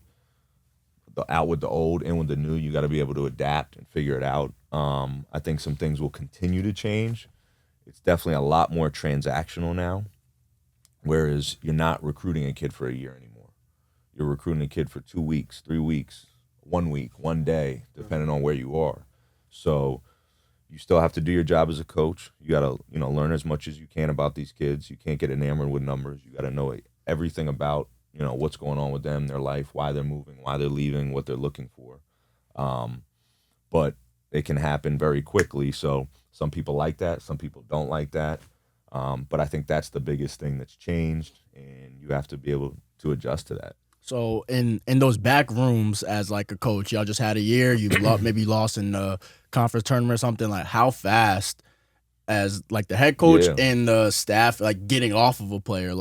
Speaker 2: Out with the old, in with the new. You got to be able to adapt and figure it out. I think some things will continue to change. It's definitely a lot more transactional now, whereas you're not recruiting a kid for a year anymore. You're recruiting a kid for 2 weeks, 3 weeks, 1 week, 1 day, depending on where you are. So you still have to do your job as a coach. You got to, learn as much as you can about these kids. You can't get enamored with numbers. You got to know everything about, what's going on with them, their life, why they're moving, why they're leaving, what they're looking for. But it can happen very quickly. So some people like that. Some people don't like that. But I think that's the biggest thing that's changed, and you have to be able to adjust to that.
Speaker 3: So in those back rooms as like a coach, y'all just had a year, you maybe lost in the conference tournament or something, like how fast as like the head coach and the staff like getting off of a player,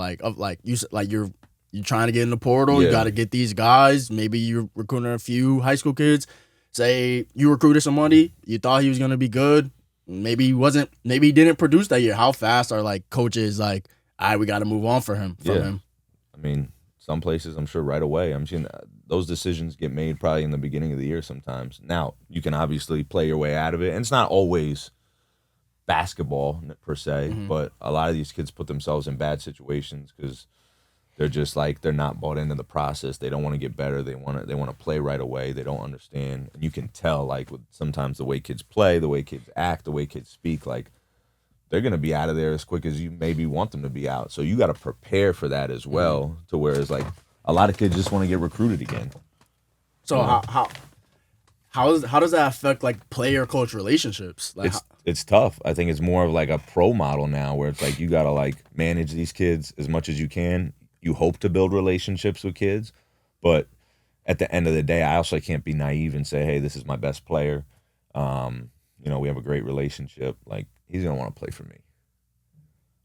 Speaker 3: you're trying to get in the portal, you got to get these guys, maybe you're recruiting a few high school kids, say you recruited somebody, you thought he was going to be good, maybe he didn't produce that year. How fast are like coaches like, all right, we got to move on from him?
Speaker 2: I mean, some places, I'm sure right away. I'm seeing those decisions get made probably in the beginning of the year sometimes. Now, you can obviously play your way out of it, and it's not always basketball per se, but a lot of these kids put themselves in bad situations because they're just like, they're not bought into the process. They don't want to get better. They want to play right away. They don't understand. And you can tell, like, with sometimes the way kids play, the way kids act, the way kids speak, like, they're going to be out of there as quick as you maybe want them to be out. So you got to prepare for that as well, to where it's like a lot of kids just want to get recruited again.
Speaker 3: So how does that affect like player-coach relationships? Like,
Speaker 2: it's tough. I think it's more of like a pro model now, where it's like you got to like manage these kids as much as you can. You hope to build relationships with kids, but at the end of the day, I also can't be naive and say, hey, this is my best player. We have a great relationship. Like, he's going to want to play for me.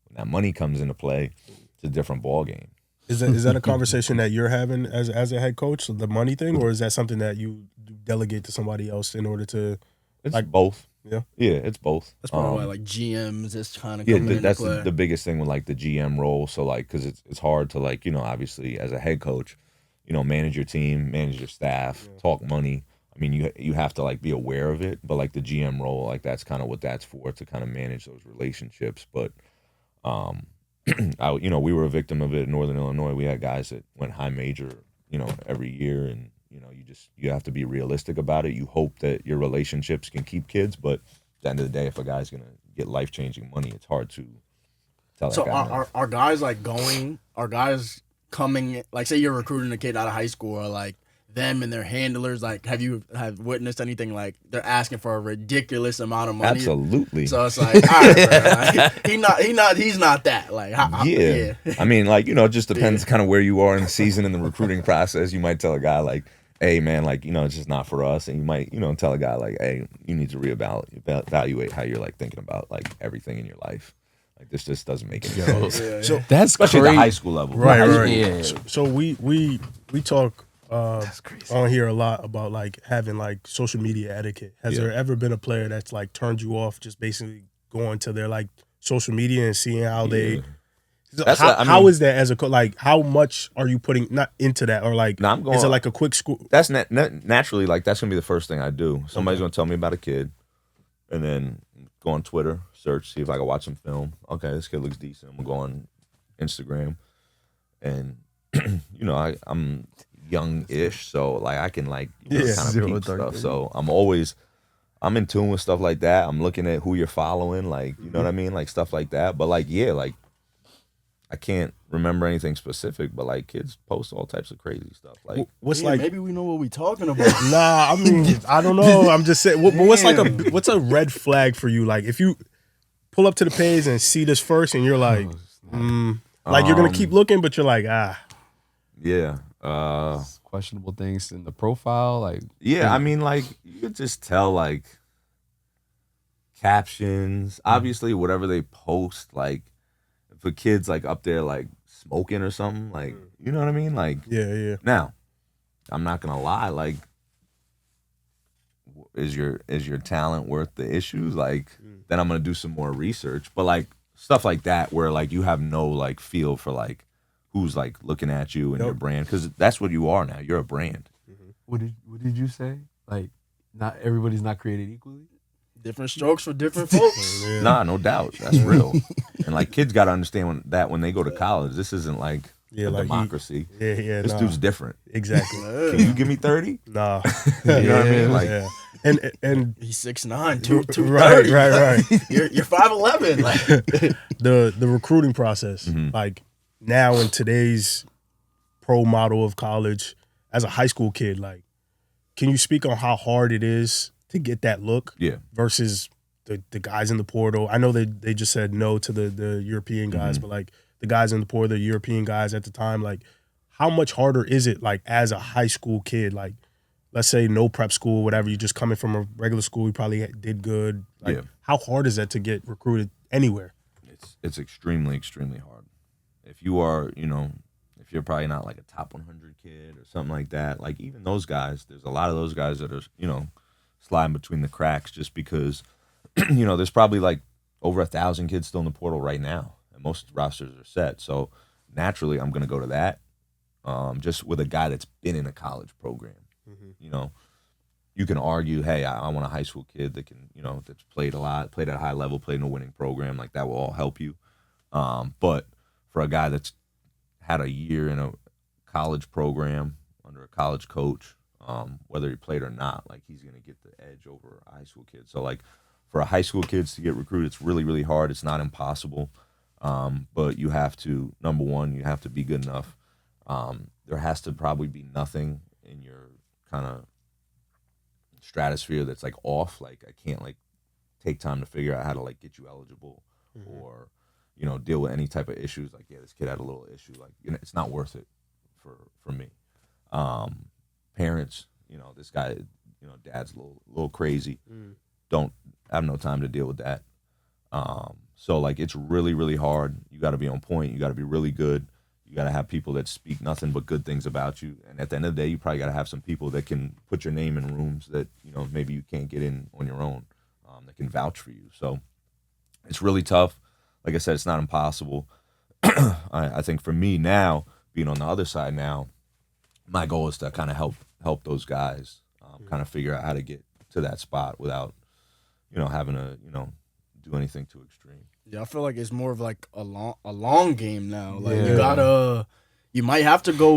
Speaker 2: When that money comes into play, it's a different ball game.
Speaker 4: Is that a conversation that you're having as a head coach, the money thing, or is that something that you delegate to somebody else in order to?
Speaker 2: It's like both.
Speaker 4: Yeah,
Speaker 2: it's both.
Speaker 3: That's probably why like GMs is kind of coming into
Speaker 2: that's
Speaker 3: play.
Speaker 2: the biggest thing with like the GM role. So like, because it's hard to like, obviously as a head coach, manage your team, manage your staff, talk money. I mean, you have to like be aware of it, but like the GM role, like that's kind of what that's for, to kind of manage those relationships. But, we were a victim of it in Northern Illinois. We had guys that went high major, every year, and you have to be realistic about it. You hope that your relationships can keep kids, but at the end of the day, if a guy's gonna get life-changing money, it's hard to tell that guy.
Speaker 3: So are guys like going? Are guys coming? Like, say you're recruiting a kid out of high school, or like them and their handlers, like, have witnessed anything like they're asking for a ridiculous amount of money?
Speaker 2: Absolutely.
Speaker 3: So it's like, all right, bro, like, he's not that. Like,
Speaker 2: yeah. I mean, like, it just depends kind of where you are in the season in the recruiting process. You might tell a guy like, hey man, like, it's just not for us. And you might, tell a guy like, hey, you need to reevaluate how you're like thinking about like everything in your life. Like, this just doesn't make any sense.
Speaker 4: So
Speaker 1: That's
Speaker 2: especially
Speaker 1: crazy.
Speaker 2: at the high school level.
Speaker 4: Right.
Speaker 1: Yeah.
Speaker 4: So we talk on here a lot about like having like social media etiquette. Has there ever been a player that's like turned you off just basically going to their like social media and seeing how they? How is that as a coach? Like, how much are you putting not into that, or like, is it like a quick school?
Speaker 2: That's naturally like that's gonna be the first thing I do. Somebody's gonna tell me about a kid, and then go on Twitter, search, see if I can watch some film. Okay, this kid looks decent. I'm gonna go on Instagram, and I'm young-ish, so like I can like kind of peep stuff. So I'm in tune with stuff like that. I'm looking at who you're following, like, you know what I mean, like stuff like that. But like, like I can't remember anything specific, but like kids post all types of crazy stuff. Like,
Speaker 3: maybe we know what we're talking about.
Speaker 4: Nah, I mean, I don't know. I'm just saying. What's a red flag for you? Like, if you pull up to the page and see this first, and you're like, like you're gonna keep looking, but you're like,
Speaker 2: Yeah.
Speaker 1: Questionable things in the profile, like.
Speaker 2: Yeah, I mean, like, you could just tell, like, captions, obviously, whatever they post, like, if a kid's, like, up there, like, smoking or something, like, you know what I mean? Like,
Speaker 4: yeah.
Speaker 2: Now, I'm not gonna lie, like, is your talent worth the issues? Like, then I'm gonna do some more research. But, like, stuff like that where, like, you have no, like, feel for, like, who's, like, looking at you and your brand, because that's what you are now. You're a brand.
Speaker 1: What did you say? Like, not everybody's not created equally.
Speaker 3: Different strokes for different folks.
Speaker 2: Nah, no doubt. That's real. And, like, kids got to understand when they go to college, this isn't like a
Speaker 4: like
Speaker 2: democracy.
Speaker 4: This
Speaker 2: dude's different.
Speaker 4: Exactly.
Speaker 2: Can you give me 30?
Speaker 4: Nah.
Speaker 2: You know what I mean? Like,
Speaker 4: and
Speaker 3: he's 6'9", 230.
Speaker 4: Right.
Speaker 3: You're 5'11". Like
Speaker 4: the recruiting process, like now in today's pro model of college, as a high school kid, like, can you speak on how hard it is to get that look?
Speaker 2: Yeah.
Speaker 4: Versus the guys in the portal. I know they just said no to the European guys, but like the guys in the portal, the European guys at the time, like how much harder is it, like, as a high school kid, like, let's say no prep school, whatever, you just coming from a regular school, you probably did good. Like, how hard is that to get recruited anywhere?
Speaker 2: It's extremely, extremely hard. If you are, if you're probably not like a top 100 kid or something like that, like, even those guys, there's a lot of those guys that are, sliding between the cracks just because, there's probably like over 1,000 kids still in the portal right now, and most rosters are set. So naturally, I'm going to go to that, just with a guy that's been in a college program. You can argue, hey, I want a high school kid that can, that's played a lot, played at a high level, played in a winning program. Like, that will all help you. But for a guy that's had a year in a college program under a college coach, whether he played or not, like, he's going to get the edge over a high school kid. So, like, for a high school kids to get recruited, it's really, really hard. It's not impossible. But you have to, number one, you have to be good enough. There has to probably be nothing in your kind of stratosphere that's, like, off. Like, I can't, like, take time to figure out how to, like, get you eligible or, deal with any type of issues. Like, yeah, this kid had a little issue. Like, it's not worth it for me. Parents, this guy, dad's a little crazy. Don't have no time to deal with that. So, like, it's really, really hard. You got to be on point. You got to be really good. You got to have people that speak nothing but good things about you. And at the end of the day, you probably got to have some people that can put your name in rooms that, maybe you can't get in on your own, that can vouch for you. So it's really tough. Like I said, it's not impossible. I think for me now, being on the other side now, my goal is to kind of help those guys kind of figure out how to get to that spot without, having to, do anything too extreme.
Speaker 3: Yeah, I feel like it's more of like a long game now. Like, you might have to go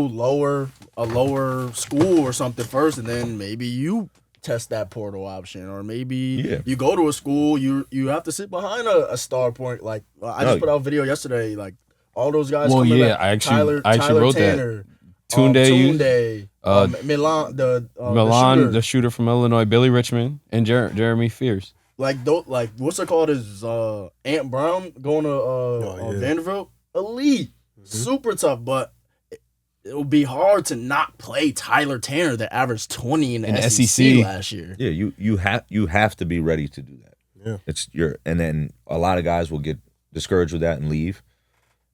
Speaker 3: a lower school or something first, and then maybe you test that portal option, or maybe you go to a school, you have to sit behind a star point. Like, I just put out a video yesterday, like, all those guys.
Speaker 1: Well,
Speaker 3: coming
Speaker 1: yeah,
Speaker 3: back.
Speaker 1: I actually wrote
Speaker 3: Tanner,
Speaker 1: that. Tunde,
Speaker 3: Milan,
Speaker 1: the shooter from Illinois, Billy Richmond, and Jeremy Fears.
Speaker 3: Like, what's it called? Is Ant Brown going to Vanderbilt? Elite, super tough, but it would be hard to not play Tyler Tanner that averaged 20 in the SEC last year.
Speaker 2: Yeah, you have to be ready to do that. Yeah, and then a lot of guys will get discouraged with that and leave,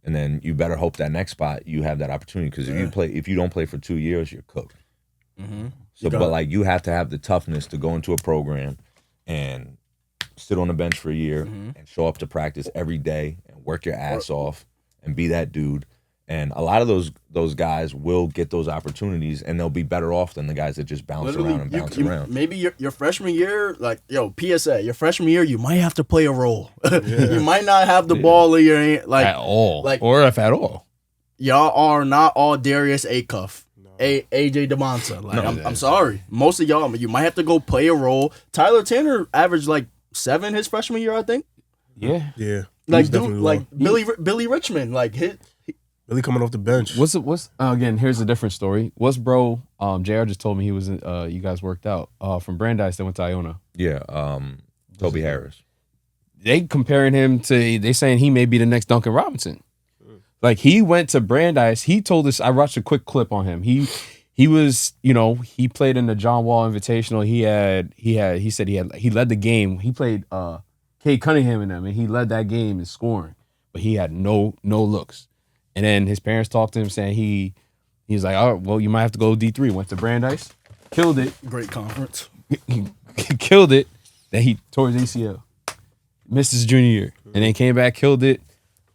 Speaker 2: and then you better hope that next spot you have that opportunity, because if you don't play for 2 years, you're cooked. So, but like, you have to have the toughness to go into a program and sit on the bench for a year and show up to practice every day and work your ass off and be that dude. And a lot of those guys will get those opportunities, and they'll be better off than the guys that just bounce around.
Speaker 3: Maybe your freshman year, like, PSA, your freshman year, you might have to play a role. You might not have the ball in your hand, like,
Speaker 1: at all,
Speaker 3: like,
Speaker 1: or if at all.
Speaker 3: Y'all are not all Darius Acuff, AJ DeMonta. Like, I'm sorry, most of y'all, you might have to go play a role. Tyler Tanner averaged like 7 his freshman year, I think.
Speaker 1: Yeah.
Speaker 3: Like, dude, like Billy Richmond, like
Speaker 4: Billy coming off the bench.
Speaker 1: What's again? Here's a different story. What's bro? JR just told me he was. You guys worked out from Brandeis that went to Iona.
Speaker 2: Yeah. Toby Harris.
Speaker 1: they comparing him to, they saying he may be the next Duncan Robinson. Like, he went to Brandeis. He told us, I watched a quick clip on him. He was, he played in the John Wall Invitational. He said he led the game. He played Cade Cunningham in them, and he led that game in scoring, but he had no looks. And then his parents talked to him saying he's like, oh, well, you might have to go D3. Went to Brandeis, killed it.
Speaker 3: Great conference.
Speaker 1: He killed it. Then he tore his ACL. Missed his junior year. And then came back, killed it.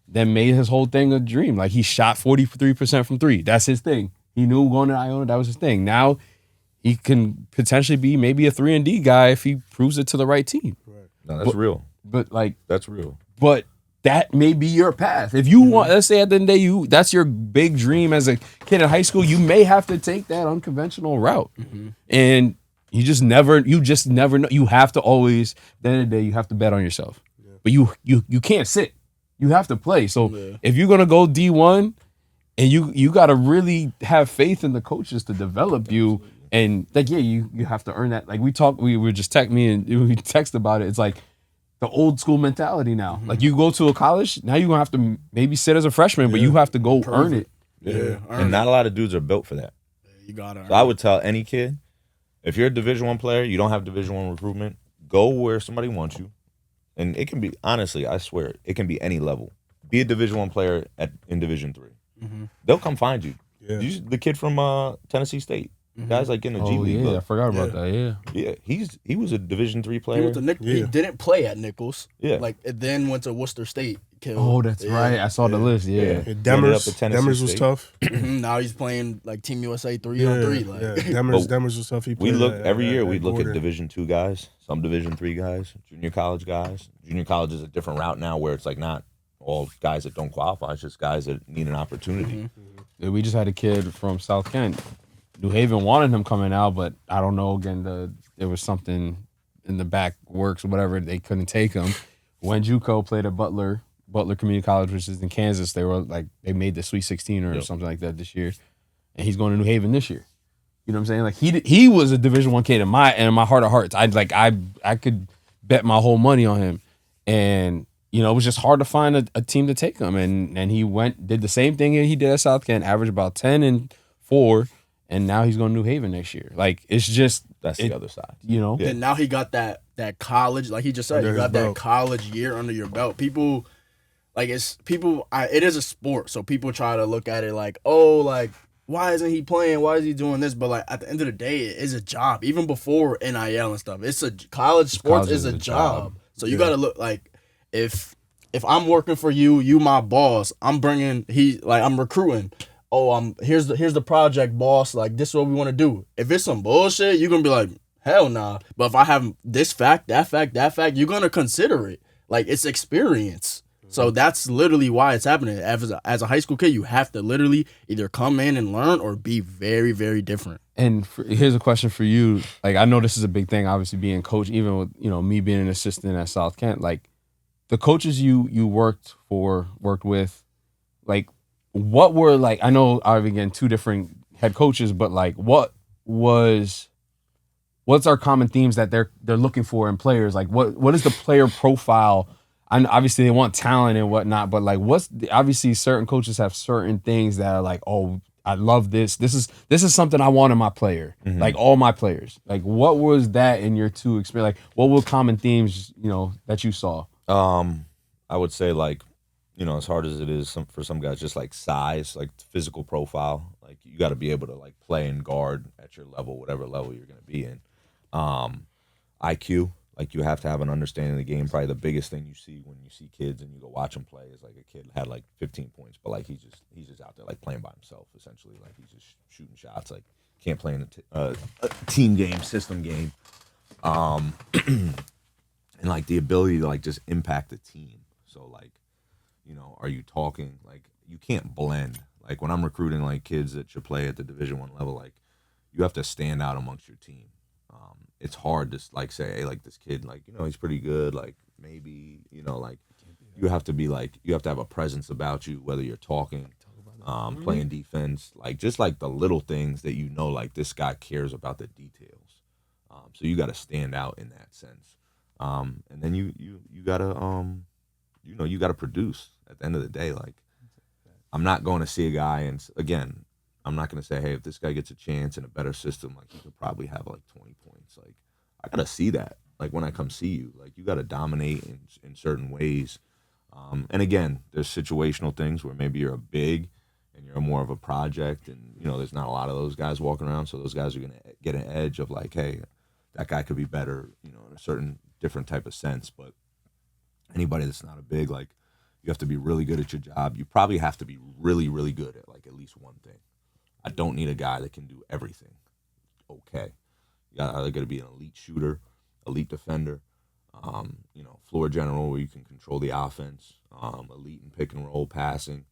Speaker 1: Then made his whole thing a dream. Like, he shot 43% from three. That's his thing. He knew going to Iona, that was his thing. Now he can potentially be maybe a 3-and-D guy if he proves it to the right team.
Speaker 2: Right. No, that's real.
Speaker 1: But like,
Speaker 2: that's real.
Speaker 1: But that may be your path. If you want, let's say at the end of the day, that's your big dream as a kid in high school, you may have to take that unconventional route. And you just never know. You have to always, at the end of the day, you have to bet on yourself. But you can't sit. You have to play. So if you're gonna go D1, and you gotta really have faith in the coaches to develop you, and like you have to earn that. Like we were just we text about it. It's like the old school mentality now. Like, you go to a college, now you're gonna have to maybe sit as a freshman, but you have to go earn it.
Speaker 2: And not a lot of dudes are built for that.
Speaker 3: You gotta.
Speaker 2: So I would tell any kid, if you're a Division I player, you don't have Division I recruitment, go where somebody wants you. And it can be, honestly, I swear, it can be any level. Be a Division I player in Division III. They'll come find you. The kid from Tennessee State. Guys like in the G League.
Speaker 1: I forgot about that.
Speaker 2: Yeah, he was a Division III player.
Speaker 3: He went to He didn't play at Nichols. And then went to Worcester State.
Speaker 1: Oh, that's right. I saw the list.
Speaker 4: Demers was tough.
Speaker 3: Now he's playing like Team USA 3-on-3. Like.
Speaker 4: Demers was tough.
Speaker 2: We look every year. We look at Division II guys, some Division III guys, junior college guys. Junior college is a different route now, where it's like not all guys that don't qualify. It's just guys that need an opportunity.
Speaker 1: Yeah, we just had a kid from South Kent. New Haven wanted him coming out, but I don't know. Again, there was something in the back works or whatever. They couldn't take him. When JUCO played at Butler Community College, which is in Kansas, they made the Sweet 16 or something like that this year, and he's going to New Haven this year. You know what I'm saying? Like, he was a Division I kid in my heart of hearts. I could bet my whole money on him, and it was just hard to find a team to take him. And he did the same thing he did at South Kent, averaged about 10-4. And now he's going to New Haven next year. Like, it's just
Speaker 2: the other side,
Speaker 3: And now he got that college, like he just said, you got that college year under your belt. People, it is a sport, so people try to look at it like, oh, like, why isn't he playing? Why is he doing this? But like, at the end of the day, it is a job. Even before NIL and stuff, college sports is a job. So you got to look like, if I'm working for you, you my boss. I'm recruiting. Oh, here's the project, boss. Like, this is what we want to do. If it's some bullshit, you're gonna be like, hell nah. But if I have this fact, that fact, you're gonna consider it. Like, it's experience. So that's literally why it's happening. As a high school kid, you have to literally either come in and learn or be very, very different.
Speaker 1: And here's a question for you. Like, I know this is a big thing, obviously, being coach, even with, me being an assistant at South Kent. Like, the coaches you worked with, like, what were, like, I know again 2 different head coaches, but like, what's our common themes that they're looking for in players? Like, what is the player profile? And obviously they want talent and whatnot, but like, obviously certain coaches have certain things that are like, oh, I love this. This is something I want in my player. Like, all my players. Like, what was that in your 2 experience? Like, what were common themes, that you saw?
Speaker 2: I would say, like, as hard as it is for some guys, just like size, like physical profile, like you got to be able to like play and guard at your level, whatever level you're going to be in. IQ, like you have to have an understanding of the game. Probably the biggest thing you see when you see kids and you go watch them play is like a kid had like 15 points, but like he's just out there like playing by himself essentially. Like he's just shooting shots. Like can't play in a team game, system game, and like the ability to like just impact the team. So like, are you talking, like, you can't blend. Like, when I'm recruiting, like, kids that should play at the Division I level, like, you have to stand out amongst your team. It's hard to, like, say, hey, like, this kid, like, he's pretty good, like, maybe, like, you have to be, like, you have to have a presence about you, whether you're talking, playing defense, like, just, like, the little things that like, this guy cares about the details. So you got to stand out in that sense. And then you gotta you gotta produce at the end of the day. Like, I'm not going to see a guy, and again, I'm not going to say, hey, if this guy gets a chance in a better system, like, he could probably have like 20 points. Like, I gotta see that. Like, when I come see you, like, you gotta dominate in certain ways. And again, there's situational things where maybe you're a big and you're more of a project, and there's not a lot of those guys walking around, so those guys are gonna get an edge of like, hey, that guy could be better, in a certain different type of sense. But anybody that's not a big, like, you have to be really good at your job. You probably have to be really, really good at like at least one thing. I don't need a guy that can do everything. Okay, you either got to be an elite shooter, elite defender, floor general where you can control the offense, elite in pick and roll passing.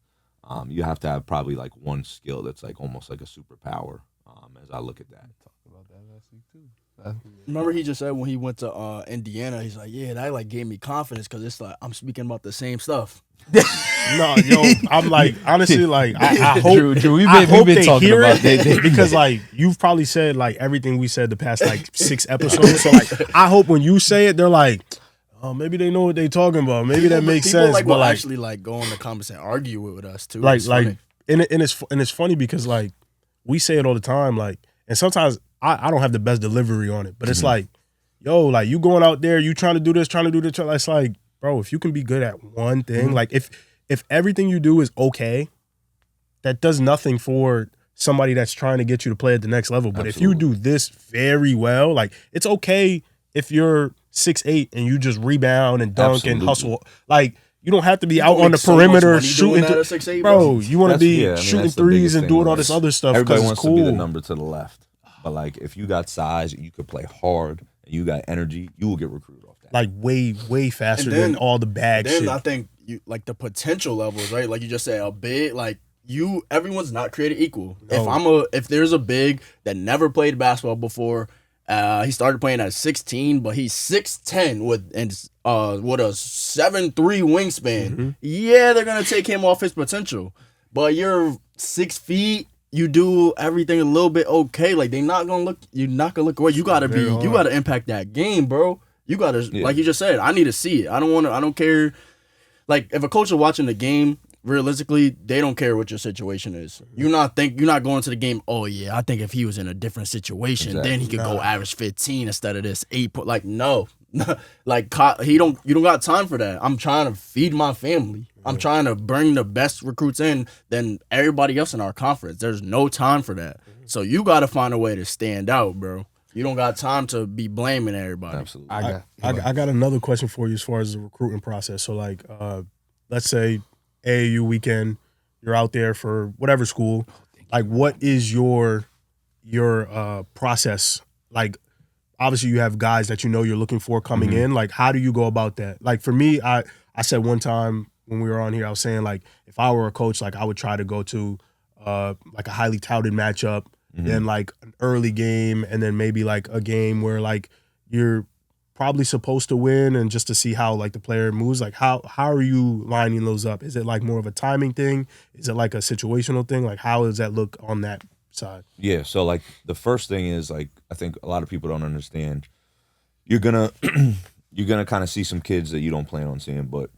Speaker 2: You have to have probably like one skill that's like almost like a superpower. As I look at that.
Speaker 1: Talked about that last week too.
Speaker 3: Remember, he just said when he went to Indiana, he's like, yeah, that like gave me confidence because it's like I'm speaking about the same stuff.
Speaker 4: No, I'm like, honestly, like, I hope,
Speaker 1: Drew,
Speaker 4: I hope
Speaker 1: been
Speaker 4: they
Speaker 1: talking
Speaker 4: hear
Speaker 1: about
Speaker 4: it because, like, you've probably said like everything we said the past like 6 episodes. So like, I hope when you say it, they're like, oh, maybe they know what they're talking about. Maybe that makes sense.
Speaker 3: Like,
Speaker 4: but
Speaker 3: will
Speaker 4: like,
Speaker 3: actually like go in the comments and argue with us too.
Speaker 4: like,
Speaker 3: It's funny.
Speaker 4: and it's funny because like we say it all the time, like, and sometimes I don't have the best delivery on it, but it's like, yo, like, you going out there, you trying to do this. It's like, bro, if you can be good at one thing, like if everything you do is okay, that does nothing for somebody that's trying to get you to play at the next level. But
Speaker 2: Absolutely.
Speaker 4: if you do this very well, like, it's okay if you're 6'8" and you just rebound and dunk and hustle. Like, you don't have to be out on the perimeter shooting. Bro, you want to be shooting threes and doing all this other stuff.
Speaker 2: Everybody
Speaker 4: it's
Speaker 2: wants
Speaker 4: cool.
Speaker 2: to be the number to the left. But like, if you got size, you could play hard, and you got energy, you will get recruited off that.
Speaker 4: Like, way faster than all the bag shit.
Speaker 3: Then I think you like the potential levels, right? Like you just said, a big, like, everyone's not created equal.
Speaker 4: No.
Speaker 3: If there's a big that never played basketball before, he started playing at 16, but he's 6'10" with a 7'3" wingspan. Yeah, they're gonna take him off his potential. But you're 6 feet. You do everything a little bit okay. Like, you're not gonna look away. You gotta impact that game, bro. You gotta, like you just said, I need to see it. I don't care. Like, if a coach is watching the game, realistically, they don't care what your situation is. You're not going to the game, oh yeah, I think if he was in a different situation, then he could go average 15 instead of this 8. Like, no. Like, you don't got time for that. I'm trying to feed my family. I'm trying to bring the best recruits in than everybody else in our conference. There's no time for that. So you got to find a way to stand out, bro. You don't got time to be blaming everybody.
Speaker 2: Absolutely.
Speaker 4: I got another question for you as far as the recruiting process. So, like, let's say AAU weekend, you're out there for whatever school. Like, what is your process? Like, obviously you have guys that you're looking for coming in. Like, how do you go about that? Like, for me, I said one time when we were on here, I was saying, like, if I were a coach, like, I would try to go to like a highly touted matchup, then like an early game, and then maybe like a game where like you're probably supposed to win, and just to see how like the player moves. Like, how are you lining those up? Is it like more of a timing thing? Is it like a situational thing? Like, how does that look on that side?
Speaker 2: Yeah, so like the first thing is, like, I think a lot of people don't understand. You're gonna kind of see some kids that you don't plan on seeing, but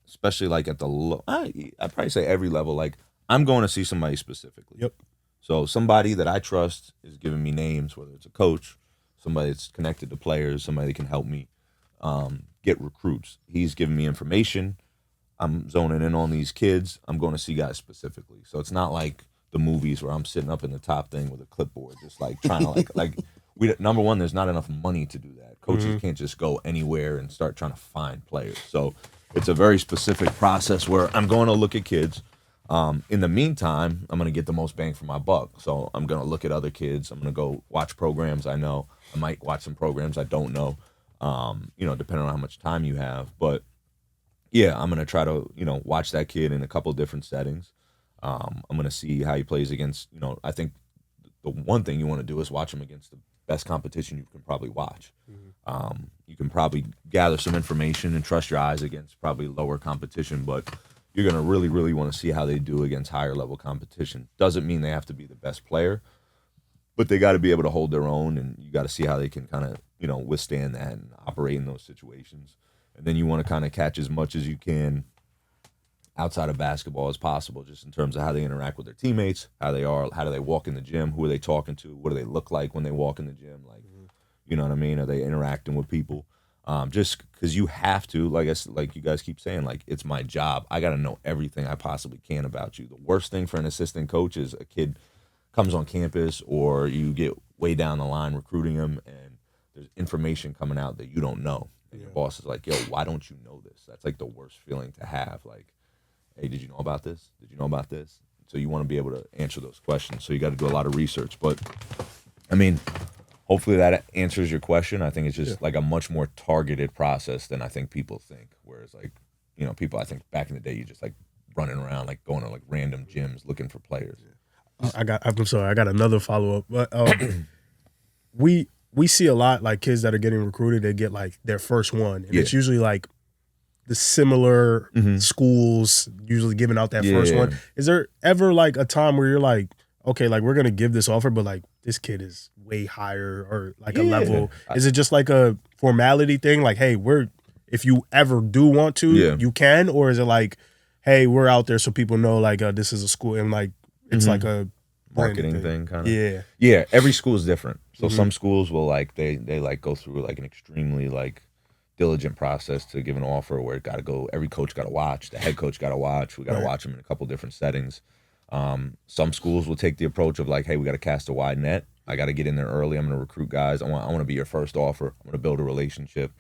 Speaker 2: especially like at the low, I'd probably say every level. Like, I'm going to see somebody specifically.
Speaker 4: Yep.
Speaker 2: So somebody that I trust is giving me names, whether it's a coach, somebody that's connected to players, somebody that can help me get recruits. He's giving me information. I'm zoning in on these kids. I'm going to see guys specifically. So it's not like the movies where I'm sitting up in the top thing with a clipboard, just like trying to number one, there's not enough money to do that. Coaches can't just go anywhere and start trying to find players. So it's a very specific process where I'm going to look at kids. In the meantime, I'm going to get the most bang for my buck. So I'm going to look at other kids. I'm going to go watch programs I know. I might watch some programs I don't know, depending on how much time you have. But yeah, I'm going to try to, watch that kid in a couple different settings. I'm going to see how he plays against, I think the one thing you want to do is watch him against the best competition you can probably watch. You can probably gather some information and trust your eyes against probably lower competition, but you're going to really, really want to see how they do against higher level competition. Doesn't mean they have to be the best player, but they got to be able to hold their own, and you got to see how they can kind of, withstand that and operate in those situations. And then you want to kind of catch as much as you can outside of basketball as possible, just in terms of how they interact with their teammates, how they are, how do they walk in the gym, who are they talking to, what do they look like when they walk in the gym, like, you know what I mean? Are they interacting with people? Just because you have to, like you guys keep saying, like, it's my job. I got to know everything I possibly can about you. The worst thing for an assistant coach is a kid comes on campus or you get way down the line recruiting them and there's information coming out that you don't know. And your boss is like, yo, why don't you know this? That's like the worst feeling to have. Like, hey, did you know about this? Did you know about this? So you want to be able to answer those questions. So you got to do a lot of research. But, I mean, hopefully that answers your question. I think it's just like a much more targeted process than I think people think. Whereas, like, people, I think back in the day, you just like running around, like going to like random gyms looking for players.
Speaker 4: I'm sorry, I got another follow up. But we see a lot like kids that are getting recruited, they get like their first one. And it's usually like the similar schools usually giving out that first one. Is there ever like a time where you're like, okay, like we're gonna give this offer, but like this kid is way higher or like a level? Is it just like a formality thing? Like, hey, if you ever do want to, you can, or is it like, hey, we're out there so people know like this is a school and like it's like a
Speaker 2: marketing thing kind of. Yeah, every school is different. So some schools will like they like go through like an extremely like diligent process to give an offer where it got to go. Every coach got to watch. The head coach got to watch. We got to watch them in a couple different settings. Some schools will take the approach of like, hey, we got to cast a wide net. I got to get in there early. I'm going to recruit guys. I want to be your first offer. I'm going to build a relationship.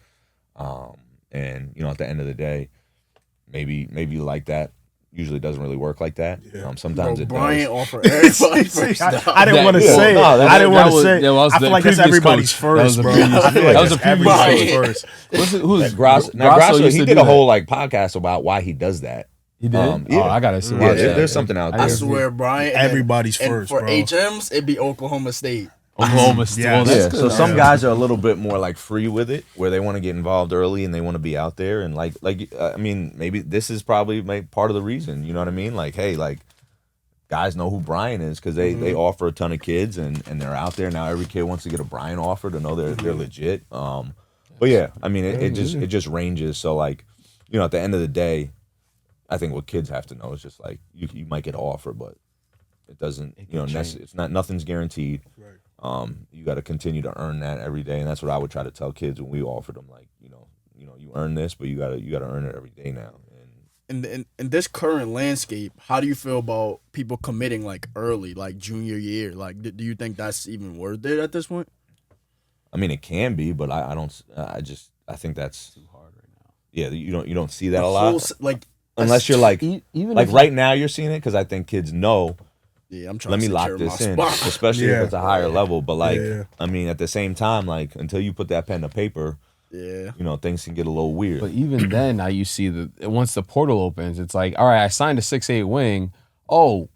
Speaker 2: And at the end of the day, maybe you like that. Usually doesn't really work like that. Sometimes it
Speaker 3: Brian
Speaker 2: does.
Speaker 3: offered everybody first.
Speaker 4: I didn't want to say it. I didn't want to say it. I feel like that's everybody's first, bro. I feel like
Speaker 1: that was everybody's
Speaker 4: first.
Speaker 1: Who's
Speaker 2: Grasso? Now Grasso, he did a whole like podcast about why he does that.
Speaker 1: He did? I gotta see.
Speaker 2: There's something out there.
Speaker 3: I swear, Brian.
Speaker 4: Everybody's
Speaker 3: and
Speaker 4: first,
Speaker 3: for
Speaker 4: bro.
Speaker 3: HMs, it'd be Oklahoma State.
Speaker 1: Oklahoma State.
Speaker 4: Yeah.
Speaker 2: So some guys are a little bit more like free with it, where they want to get involved early and they want to be out there. And I mean, maybe this is probably part of the reason. You know what I mean? Like, hey, like guys know who Brian is because they offer a ton of kids and they're out there now. Every kid wants to get a Brian offer to know they're legit. But yeah, I mean, it just ranges. So like, at the end of the day, I think what kids have to know is just like you might get an offer, but it doesn't. It's not, nothing's guaranteed.
Speaker 4: Right.
Speaker 2: You got to continue to earn that every day, and that's what I would try to tell kids when we offered them. Like, you earn this, but you gotta earn it every day now. And
Speaker 3: in this current landscape, how do you feel about people committing like early, like junior year? Like, do you think that's even worth it at this point?
Speaker 2: I mean, it can be, but I don't. I think that's too hard right now. Yeah, you don't see that a lot. Unless you're like even like right now you're seeing it because I think kids know.
Speaker 3: Yeah, I'm trying.
Speaker 2: Let me lock this in, especially if it's a higher level. But like, I mean, at the same time, like until you put that pen to paper, things can get a little weird.
Speaker 1: But even then, now you see once the portal opens, it's like, all right, I signed a 6'8" wing. Oh,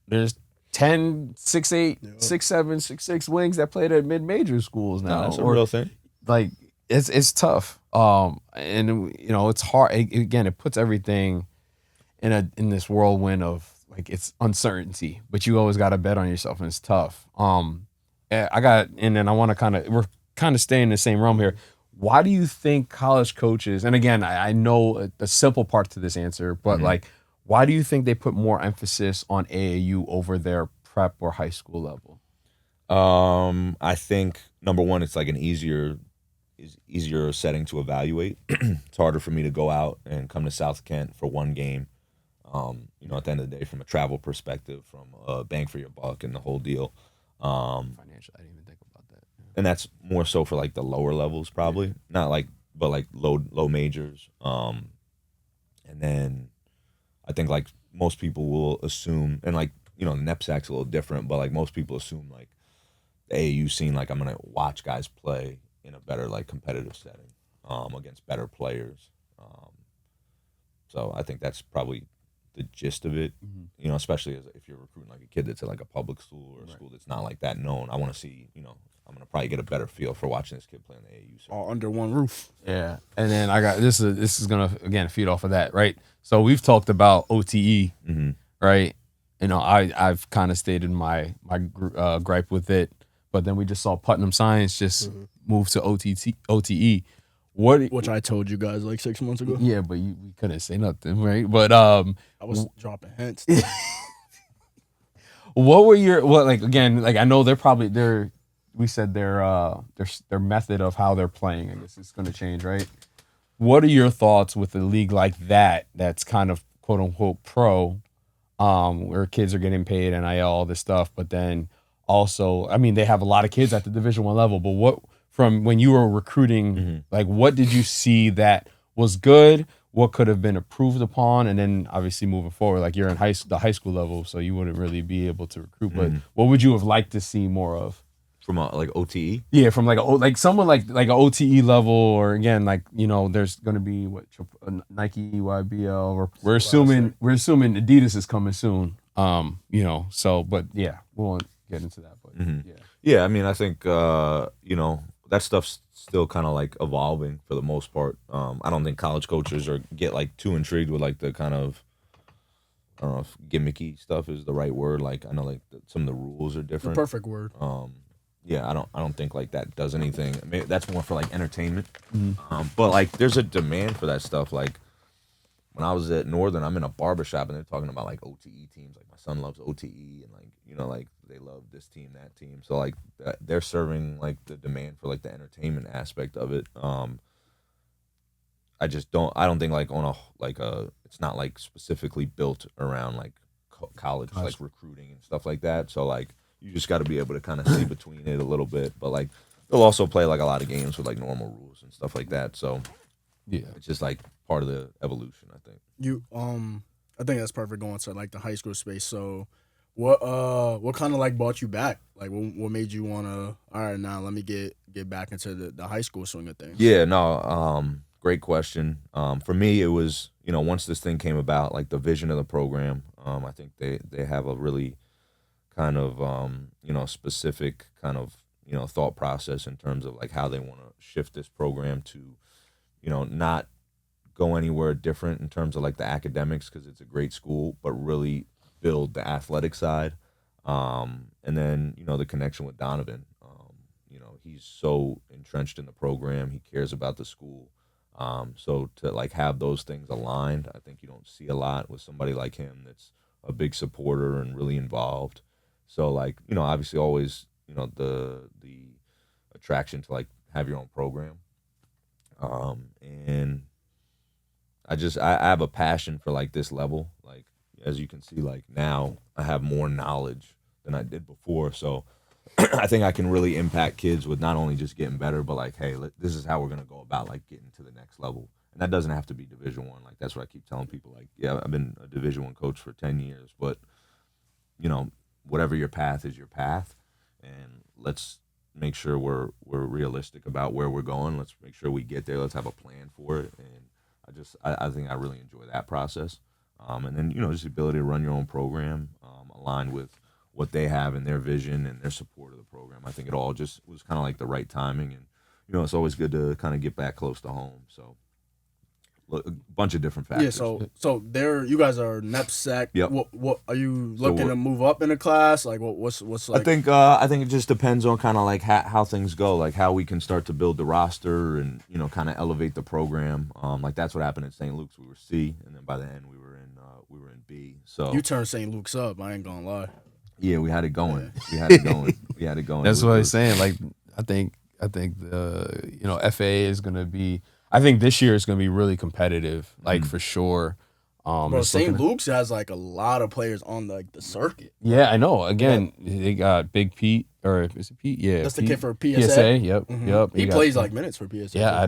Speaker 1: there's 10 6'8", 6'7", 6'6" wings that played at mid-major schools now.
Speaker 2: No, that's a real thing.
Speaker 1: Like it's tough. And it's hard. Again, it puts everything in this whirlwind of. Like it's uncertainty, but you always got to bet on yourself, and it's tough. And then I want to we're kind of staying in the same realm here. Why do you think college coaches? And again, I know the simple part to this answer, but like, why do you think they put more emphasis on AAU over their prep or high school level?
Speaker 2: I think number one, it's like an easier setting to evaluate. It's harder for me to go out and come to South Kent for one game. At the end of the day, from a travel perspective, from a bang for your buck and the whole deal.
Speaker 1: Financial, I didn't even think about that. Yeah.
Speaker 2: And that's more so for like the lower levels, probably not like, but like low majors. And then I think like most people will assume, and like the NEPSAC's a little different, but like most people assume like the AAU scene, like I'm gonna watch guys play in a better like competitive setting, against better players. So I think that's probably the gist of it, especially if you're recruiting like a kid that's at like a public school or a school that's not like that known. I want to see, I'm going to probably get a better feel for watching this kid play in the AAU.
Speaker 3: All under one roof.
Speaker 1: Yeah. And then I got, this is going to, again, feed off of that, right? So we've talked about OTE, right? I've kind of stated my gripe with it, but then we just saw Putnam Science just move to OTE.
Speaker 3: Which I told you guys like 6 months ago.
Speaker 1: Yeah, but we couldn't say nothing, right? But
Speaker 3: I was dropping hints.
Speaker 1: What were your I know we said their method of how they're playing, I guess it's going to change, right? What are your thoughts with a league like that that's kind of quote unquote pro, where kids are getting paid and all this stuff, but then also, I mean, they have a lot of kids at the Division I level, but what from when you were recruiting, like what did you see that was good? What could have been improved upon? And then obviously moving forward, like you're in the high school level, so you wouldn't really be able to recruit, but what would you have liked to see more of?
Speaker 2: From like OTE?
Speaker 1: Yeah, from like someone like an OTE level, or again, like, there's going to be Nike YBL. We're assuming Adidas is coming soon. So, but yeah, we won't get into that. But
Speaker 2: yeah. I mean, I think that stuff's still kind of like evolving for the most part. I don't think college coaches get like too intrigued with like the kind of, I don't know if gimmicky stuff is the right word. Like I know like some of the rules are different.
Speaker 3: The perfect word.
Speaker 2: Yeah, I don't think like that does anything. Maybe that's more for like entertainment. But like there's a demand for that stuff. Like when I was at Northern, I'm in a barbershop and they're talking about like OTE teams. Like my son loves OTE and like they love this team, that team. So like they're serving like the demand for like the entertainment aspect of it. I don't think like it's not like specifically built around like college like recruiting and stuff like that. So like you just got to be able to kind of see between it a little bit. But like they'll also play like a lot of games with like normal rules and stuff like that. So yeah, it's just like part of the evolution, I think.
Speaker 3: I think that's perfect going to like the high school space. So what kind of like brought you back? Like what made you want to, all right, now let me get back into the high school swing of things?
Speaker 2: Yeah, no, great question. For me, it was, once this thing came about, like the vision of the program, I think they have a really kind of, specific kind of, thought process in terms of like how they want to shift this program to, not go anywhere different in terms of like the academics, because it's a great school, but really build the athletic side. And then, the connection with Donovan, he's so entrenched in the program. He cares about the school. So to like have those things aligned, I think you don't see a lot with somebody like him that's a big supporter and really involved. So like, obviously always, the attraction to like have your own program. And I have a passion for like this level. Like, as you can see, like now I have more knowledge than I did before. So I think I can really impact kids with not only just getting better, but like, hey, this is how we're going to go about like getting to the next level. And that doesn't have to be Division I. Like, that's what I keep telling people. Like, yeah, I've been a Division I coach for 10 years, but whatever your path is your path, and let's make sure we're realistic about where we're going. Let's make sure we get there. Let's have a plan for it. And I think I really enjoy that process. And then, just the ability to run your own program, aligned with what they have in their vision and their support of the program. I think it all just was kind of like the right timing. And, it's always good to kind of get back close to home. So a bunch of different factors.
Speaker 3: Yeah, so there you guys are NEPSEC.
Speaker 2: Yep.
Speaker 3: What are you looking to move up in the class? Like what's like?
Speaker 2: I think it just depends on kind of like how things go, like how we can start to build the roster and kind of elevate the program. Like that's what happened at St. Luke's. We were C, and then by the end we were in B. So
Speaker 3: you turned St. Luke's up. I ain't gonna lie.
Speaker 2: Yeah, we had it going. We had it going.
Speaker 1: That's what I was saying. Like I think the FA is gonna be. I think this year is going to be really competitive, like for sure.
Speaker 3: Bro, St. Luke's has like a lot of players on like the circuit.
Speaker 1: Yeah, I know. Again, they got Big Pete, or is it Pete? Yeah,
Speaker 3: that's
Speaker 1: Pete.
Speaker 3: the kid for PSA.
Speaker 1: Yep,
Speaker 3: mm-hmm.
Speaker 1: Yep.
Speaker 3: He plays like minutes for PSA.
Speaker 1: Yeah,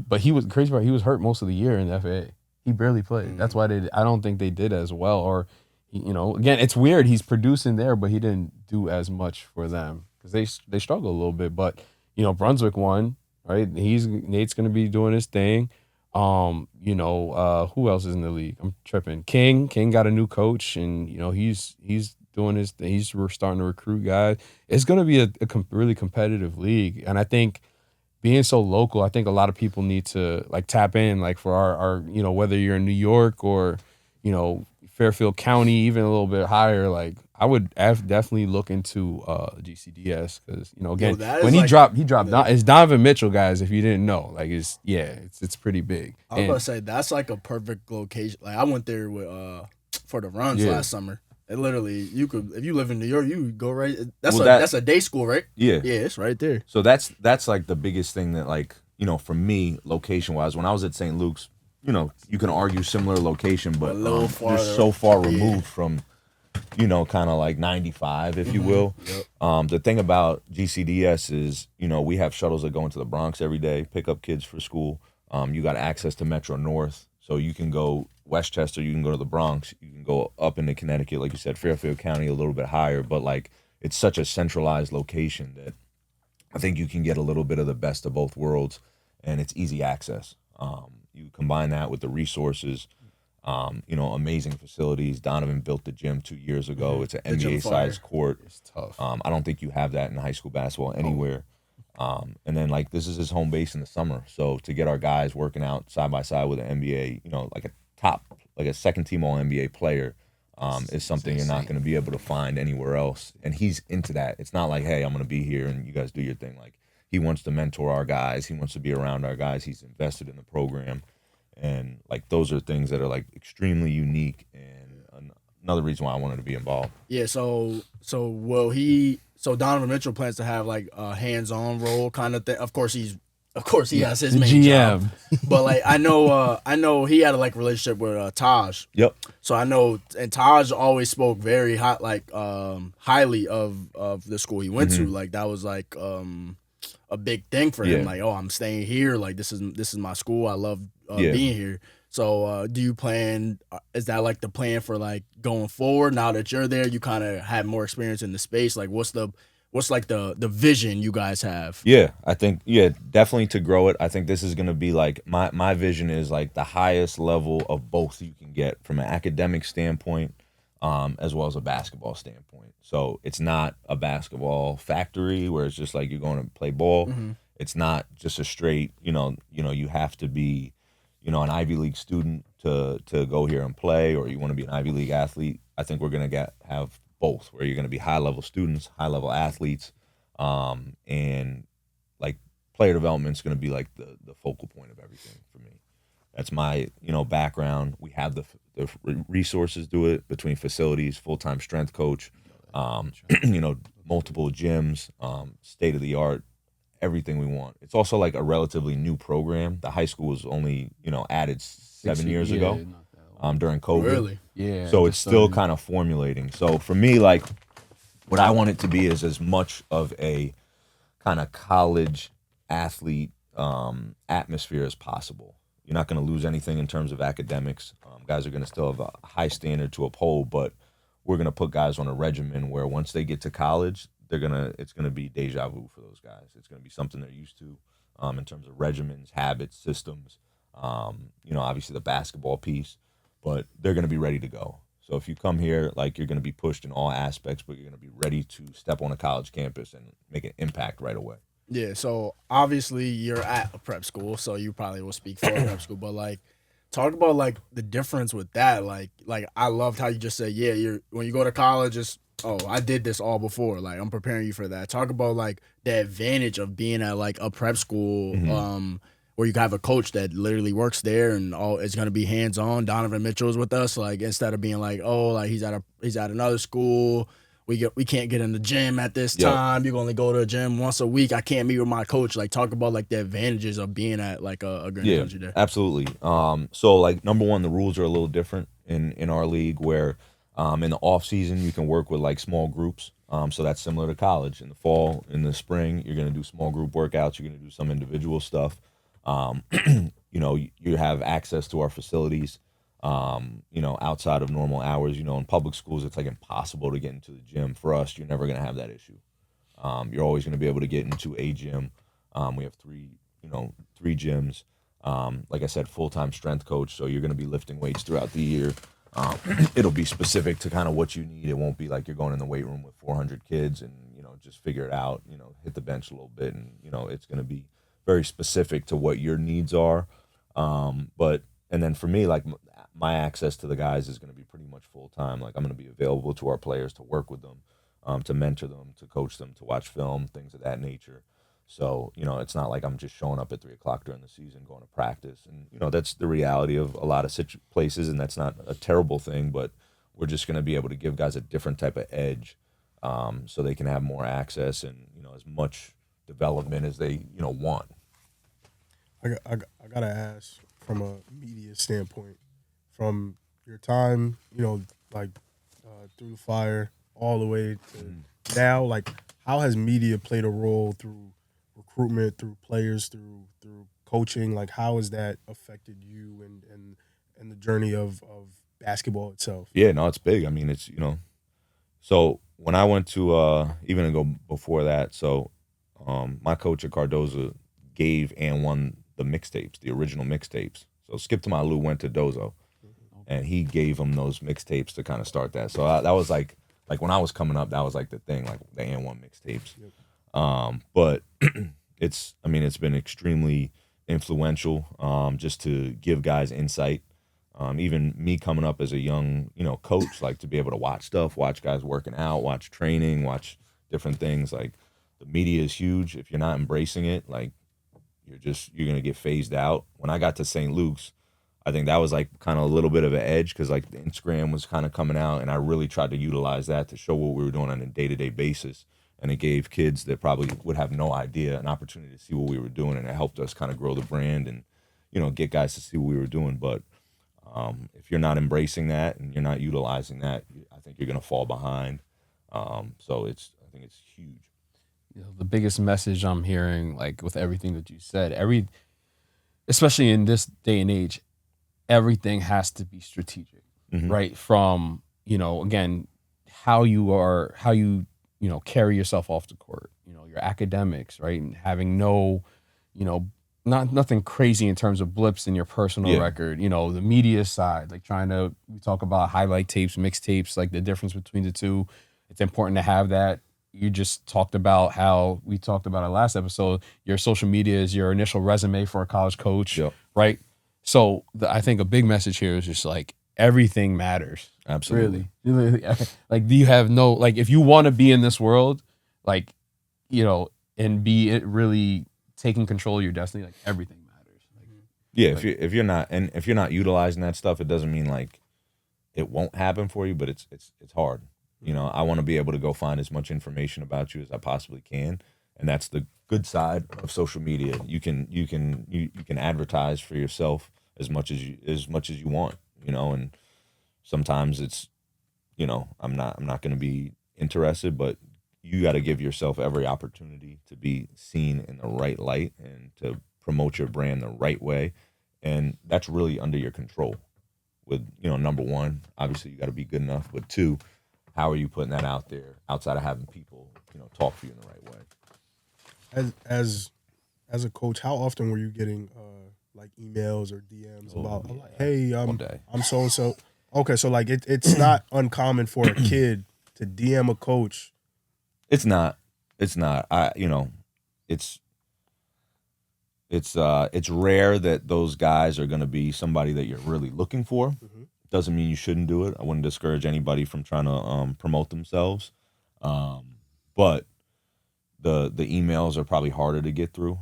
Speaker 1: but he was crazy part. He was hurt most of the year in the FA. He barely played. Mm-hmm. That's why I don't think they did as well. Or, again, it's weird. He's producing there, but he didn't do as much for them because they struggle a little bit. But Brunswick won. Right, Nate's gonna be doing his thing. Who else is in the league? I'm tripping. King got a new coach, and he's doing his thing. We're starting to recruit guys. It's gonna be a really competitive league, and I think being so local, I think a lot of people need to like tap in, like for our whether you're in New York or Fairfield County, even a little bit higher, like I would definitely look into GCDS because again when he dropped it's Donovan Mitchell, guys. If you didn't know, like it's pretty big.
Speaker 3: I was gonna say that's like a perfect location. Like I went there with for the runs last summer. It literally, you could, if you live in New York, you could go right. That's a day school, right?
Speaker 2: Yeah,
Speaker 3: it's right there.
Speaker 2: So that's like the biggest thing that, like, for me, location wise, when I was at St. Luke's, you can argue similar location, but
Speaker 3: a
Speaker 2: you're so far removed from, kind of like 95, if you will.
Speaker 3: Yep.
Speaker 2: The thing about GCDS is, we have shuttles that go into the Bronx every day, pick up kids for school. You got access to Metro North, so you can go Westchester, you can go to the Bronx, you can go up into Connecticut, like you said, Fairfield County a little bit higher, but like it's such a centralized location that I think you can get a little bit of the best of both worlds, and it's easy access. You combine that with the resources, amazing facilities. Donovan built the gym 2 years ago. It's an NBA-sized court.
Speaker 1: It's tough.
Speaker 2: I don't think you have that in high school basketball anywhere. And then, like, this is his home base in the summer. So to get our guys working out side by side with an NBA, like a second team All NBA player, is something you're not going to be able to find anywhere else. And he's into that. It's not like, hey, I'm going to be here and you guys do your thing. Like, he wants to mentor our guys. He wants to be around our guys. He's invested in the program. And, like, those are things that are, like, extremely unique and another reason why I wanted to be involved.
Speaker 3: Yeah, so Donovan Mitchell plans to have, like, a hands-on role kind of thing. Of course he has his main
Speaker 1: GM
Speaker 3: job. But, like, I know he had a, like, relationship with Taj.
Speaker 2: Yep.
Speaker 3: So I know, and Taj always spoke very highly of the school he went to. Like, that was like a big thing for him. Like, I'm staying here. Like, this is my school. I love being here. So do you plan? Is that like the plan for like going forward? Now that you're there, you kind of have more experience in the space. Like, what's like the vision you guys have?
Speaker 2: Yeah, I think definitely to grow it. I think this is gonna be like my vision is like the highest level of both you can get from an academic standpoint, as well as a basketball standpoint. So it's not a basketball factory where it's just like you're going to play ball.
Speaker 3: Mm-hmm.
Speaker 2: It's not just a straight, you have to be, an Ivy League student to go here and play, or you want to be an Ivy League athlete. I think we're gonna have both, where you're gonna be high level students, high level athletes, and like player development is gonna be like the focal point of everything for me. That's my background. We have the resources to do it between facilities, full-time strength coach, multiple gyms, state of the art, everything we want. It's also like a relatively new program. The high school was only added 7 years ago, during COVID.
Speaker 3: Really?
Speaker 1: Yeah.
Speaker 2: So it's still kind of formulating. So for me, like, what I want it to be is as much of a kind of college athlete atmosphere as possible. You're not going to lose anything in terms of academics. Guys are going to still have a high standard to uphold, but we're going to put guys on a regimen where once they get to college, it's going to be deja vu for those guys. It's going to be something they're used to, in terms of regimens, habits, systems, obviously the basketball piece, but they're going to be ready to go. So if you come here, like, you're going to be pushed in all aspects, but you're going to be ready to step on a college campus and make an impact right away.
Speaker 3: Yeah, so obviously you're at a prep school, so you probably will speak for a prep school, but like, talk about like the difference with that. Like I loved how you just said, when you go to college, it's, I did this all before. Like, I'm preparing you for that. Talk about like the advantage of being at like a prep school, where you have a coach that literally works there and it's gonna be hands on. Donovan Mitchell's with us, like, instead of being like, he's at another school. We can't get in the gym at this time. You can only go to a gym once a week. I can't meet with my coach. Like, talk about like the advantages of being at like a Greenwich Country Day.
Speaker 2: Absolutely. So like, number one, the rules are a little different in our league, where in the off season you can work with like small groups. So that's similar to college. In the fall, in the spring, you're gonna do small group workouts. You're gonna do some individual stuff. You have access to our facilities. Outside of normal hours. In public schools, it's like impossible to get into the gym. For us, you're never going to have that issue. You're always going to be able to get into a gym. We have three gyms. Like I said, full-time strength coach, so you're going to be lifting weights throughout the year. It'll be specific to kind of what you need. It won't be like you're going in the weight room with 400 kids and, just figure it out, hit the bench a little bit. And, it's going to be very specific to what your needs are. But and then for me, like my access to the guys is going to be pretty much full time. Like I'm going to be available to our players to work with them, to mentor them, to coach them, to watch film, things of that nature. So, you know, it's not like I'm just showing up at 3 o'clock during the season, going to practice. And, you know, that's the reality of a lot of places, and that's not a terrible thing, but we're just going to be able to give guys a different type of edge, so they can have more access and, you know, as much development as they, you know, want.
Speaker 4: I got to ask from a media standpoint, from your time, you know, like through the fire all the way to now, like how has media played a role through recruitment, through players, through coaching? Like how has that affected you and the journey of basketball itself?
Speaker 2: Yeah, no, it's big. I mean, it's, you know, so when I went to even to go before that, so my coach at Cardozo gave and won the mixtapes, the original mixtapes. So Skip to My Lou went to Dozo, and he gave him those mixtapes to kind of start that. So that was like when I was coming up, that was like the thing, like the and one mixtapes. Yep. But it's been extremely influential, just to give guys insight. Even me coming up as a young, you know, coach, like to be able to watch stuff, watch guys working out, watch training, watch different things. Like the media is huge. If you're not embracing it, like you're gonna get phased out. When I got to St. Luke's, I think that was like kind of a little bit of an edge because like the Instagram was kind of coming out, and I really tried to utilize that to show what we were doing on a day-to-day basis. And it gave kids that probably would have no idea an opportunity to see what we were doing, and it helped us kind of grow the brand and, you know, get guys to see what we were doing. But if you're not embracing that and you're not utilizing that, I think you're gonna fall behind. So I think it's huge.
Speaker 1: You know, the biggest message I'm hearing, like with everything that you said, especially in this day and age, everything has to be strategic, right? From, you know, again, how you carry yourself off the court, you know, your academics, right? And having no, you know, nothing crazy in terms of blips in your personal record, you know, the media side, like we talk about highlight tapes, mixtapes, like the difference between the two. It's important to have that. You just talked about how we talked about our last episode, your social media is your initial resume for a college coach, right? So I think a big message here is just like everything matters.
Speaker 2: Absolutely.
Speaker 1: Really. Like, do you have like, if you want to be in this world, like, you know, and be it really taking control of your destiny, like everything matters.
Speaker 2: If you're not utilizing that stuff, it doesn't mean like it won't happen for you, but it's hard. You know, I want to be able to go find as much information about you as I possibly can, and that's the good side of social media. You can advertise for yourself as much as you want, you know, and sometimes it's, you know, I'm not going to be interested, but you got to give yourself every opportunity to be seen in the right light and to promote your brand the right way, and that's really under your control. With, you know, number one, obviously you got to be good enough, but two, how are you putting that out there outside of having people, you know, talk for you in the right way?
Speaker 4: As a coach, how often were you getting like emails or DMs about, like, hey, I'm so and so? Okay, so like it's not uncommon for a kid to DM a coach.
Speaker 2: It's not. It's rare that those guys are going to be somebody that you're really looking for. Mm-hmm. Doesn't mean you shouldn't do it. I wouldn't discourage anybody from trying to promote themselves. But the emails are probably harder to get through.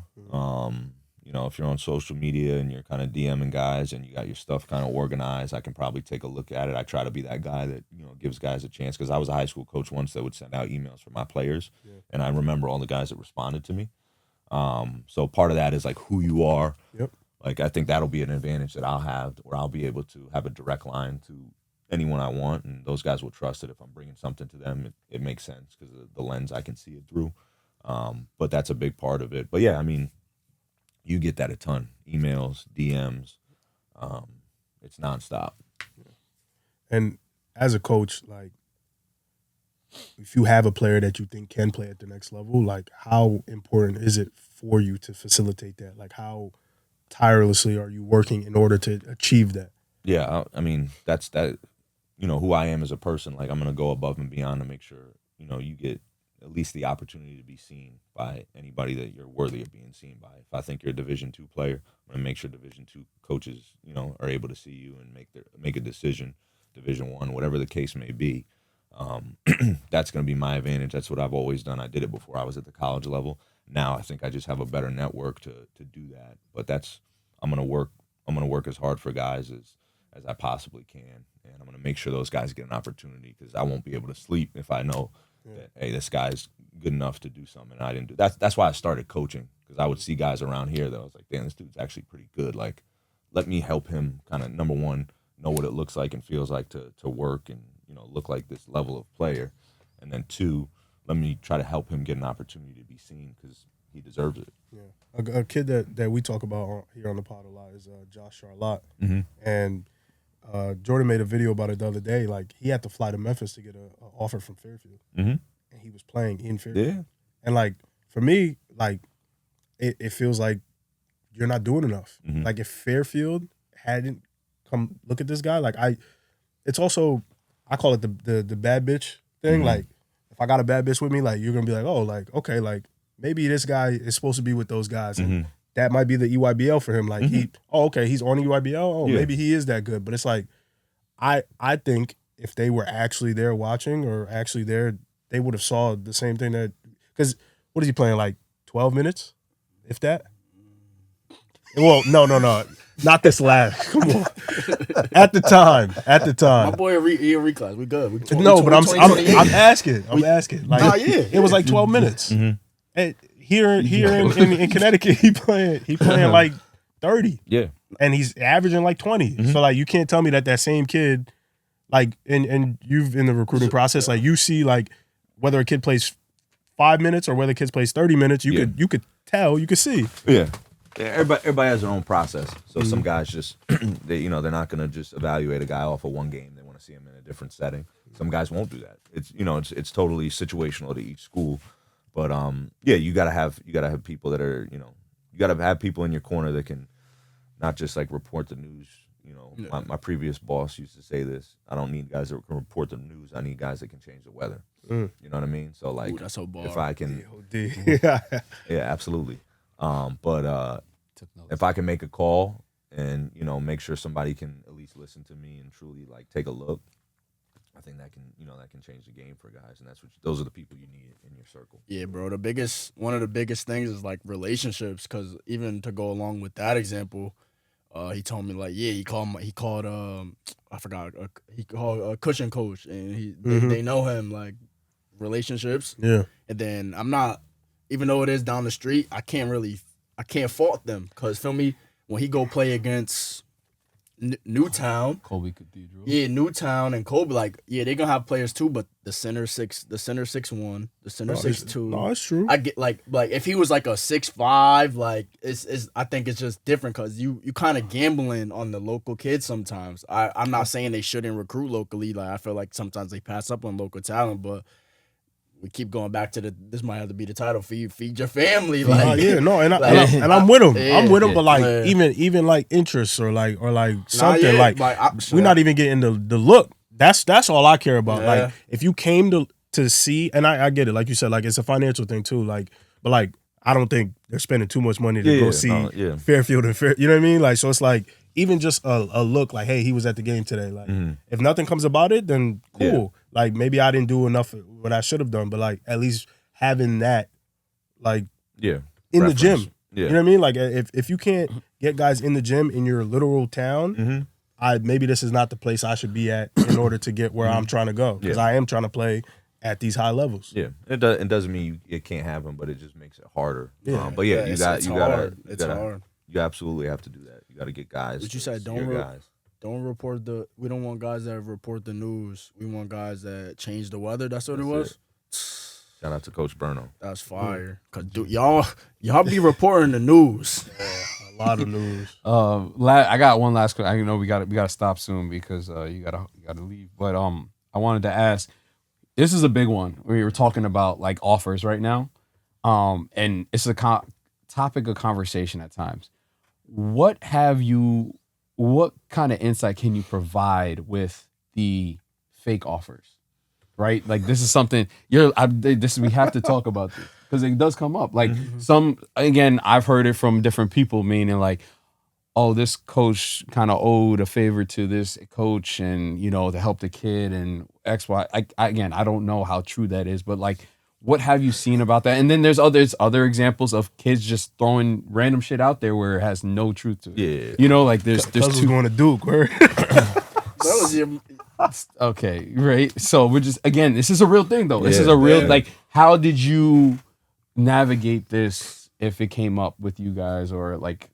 Speaker 2: You know, if you're on social media and you're kind of DMing guys and you got your stuff kind of organized, I can probably take a look at it. I try to be that guy that, you know, gives guys a chance, because I was a high school coach once that would send out emails for my players, and I remember all the guys that responded to me. So part of that is like who you are.
Speaker 4: Yep.
Speaker 2: Like, I think that'll be an advantage that I'll have, where I'll be able to have a direct line to anyone I want, and those guys will trust it. If I'm bringing something to them, it makes sense because of the lens I can see it through. But that's a big part of it. But yeah, I mean, you get that a ton. Emails, DMs, it's nonstop.
Speaker 4: And as a coach, like, if you have a player that you think can play at the next level, like, how important is it for you to facilitate that? Like, how tirelessly are you working in order to achieve that?
Speaker 2: Yeah, I mean, that's that. You know, who I am as a person. Like, I'm gonna go above and beyond to make sure, you know, you get at least the opportunity to be seen by anybody that you're worthy of being seen by. If I think you're a Division II player, I'm gonna make sure Division II coaches, are able to see you and make a decision. Division I, whatever the case may be, that's gonna be my advantage. That's what I've always done. I did it before I was at the college level. Now I think I just have a better network to do that. But I'm gonna work as hard for guys as I possibly can, and I'm gonna make sure those guys get an opportunity, because I won't be able to sleep if I know that, hey, this guy's good enough to do something and I didn't do. That's why I started coaching, because I would see guys around here that I was like, damn, this dude's actually pretty good. Like, let me help him kind of, number one, know what it looks like and feels like to work and look like this level of player, and then two, let me try to help him get an opportunity to be seen, because he deserves it.
Speaker 4: Yeah, a kid that we talk about here on the pod a lot is Josh Charlotte, and Jordan made a video about it the other day. Like, he had to fly to Memphis to get an offer from Fairfield, and he was playing in Fairfield.
Speaker 2: Yeah, and
Speaker 4: like, for me, like, it feels like you're not doing enough. Like, if Fairfield hadn't come look at this guy, like, it's also, I call it the bad bitch thing. Like, if I got a bad bitch with me, like, you're gonna be like, oh, like, okay, like, maybe this guy is supposed to be with those guys, and that might be the EYBL for him. Like, okay, he's on EYBL. Oh, maybe he is that good. But it's like, I think if they were actually there watching, or actually there, they would have saw the same thing that, because what is he playing, like 12 minutes, if that? Well, no, not this last. Come on. At the time.
Speaker 3: My boy, he a reclass. We good.
Speaker 4: But I'm asking. Like, it was like 12 minutes. And here in Connecticut, he playing like 30.
Speaker 2: Yeah.
Speaker 4: And he's averaging like 20. So, like, you can't tell me that same kid, like, and you've in the recruiting process, like, you see, like, whether a kid plays 5 minutes or whether a kid plays 30 minutes, you could tell, you could see.
Speaker 2: Yeah. Everybody has their own process. So some guys just they're not gonna just evaluate a guy off of one game. They want to see him in a different setting. Some guys won't do that. It's totally situational to each school. But you gotta have people that are, you gotta have people in your corner that can not just like report the news. My previous boss used to say this: I don't need guys that can report the news. I need guys that can change the weather. You know what I mean? So, like,
Speaker 3: that's so bar.
Speaker 2: If I can,
Speaker 4: yeah,
Speaker 2: absolutely. But if I can make a call and make sure somebody can at least listen to me and truly like take a look, I think that can change the game for guys, and those are the people you need in your circle.
Speaker 3: Yeah, bro. One of the biggest things is like relationships, because even to go along with that example, he told me, like, he called I forgot, he called a cushion coach, and they know him, like, relationships.
Speaker 4: Yeah.
Speaker 3: And then I'm not, even though it is down the street, I can't fault them, because feel me, when he go play against Newtown,
Speaker 1: Colby Cathedral.
Speaker 3: Yeah, Newtown and Colby, like, they're gonna have players too, but the center 6'1", the center 6'2".
Speaker 4: No, it's true.
Speaker 3: I get like if he was like a 6'5", like it's I think it's just different, because you kind of gambling on the local kids sometimes. I'm not saying they shouldn't recruit locally. Like, I feel like sometimes they pass up on local talent, but we keep going back to this might have to be the title, feed your family. Like,
Speaker 4: and I'm with him. I'm with him, but like even like interests or like something, we're not even getting the look. That's all I care about. Like, if you came to see, and I get it, like you said, like, it's a financial thing too. Like, but like, I don't think they're spending too much money to go see Fairfield and Fair. You know what I mean? Like, so it's like, even just a look, like, hey, he was at the game today. Like, if nothing comes about it, then cool. Yeah. Like, maybe I didn't do enough of what I should have done, but like, at least having that, like, in the gym. Yeah. You know what I mean? Like, if you can't get guys in the gym in your literal town, maybe this is not the place I should be at in order to get where I'm trying to go, because I am trying to play at these high levels. Yeah,
Speaker 2: it doesn't mean you can't have them, but it just makes it harder.
Speaker 3: Yeah,
Speaker 2: but you gotta
Speaker 3: hard.
Speaker 2: You absolutely have to do that. You got to get guys.
Speaker 3: But you said don't report we don't want guys that report the news. We want guys that change the weather. That's what it was.
Speaker 2: Shout out to Coach Burno.
Speaker 3: That's fire. Cause y'all be reporting the news.
Speaker 4: A lot of news.
Speaker 1: I got one last question. I know we got to stop soon because you gotta leave. But I wanted to ask. This is a big one. We were talking about like offers right now, and it's a topic of conversation at times. What kind of insight can you provide with the fake offers, right? Like this is something we have to talk about this because it does come up. Like I've heard it from different people, meaning like, oh, this coach kind of owed a favor to this coach and, to help the kid and X, Y. I don't know how true that is, but like, what have you seen about that? And then there's other examples of kids just throwing random shit out there where it has no truth to it.
Speaker 2: Yeah.
Speaker 1: Like there's two
Speaker 4: going to Duke, where
Speaker 3: That was your.
Speaker 1: okay, right? So we're just, again, this is a real thing though. This is
Speaker 2: Yeah,
Speaker 1: a real,
Speaker 2: yeah.
Speaker 1: like, how did you navigate this if it came up with you guys or like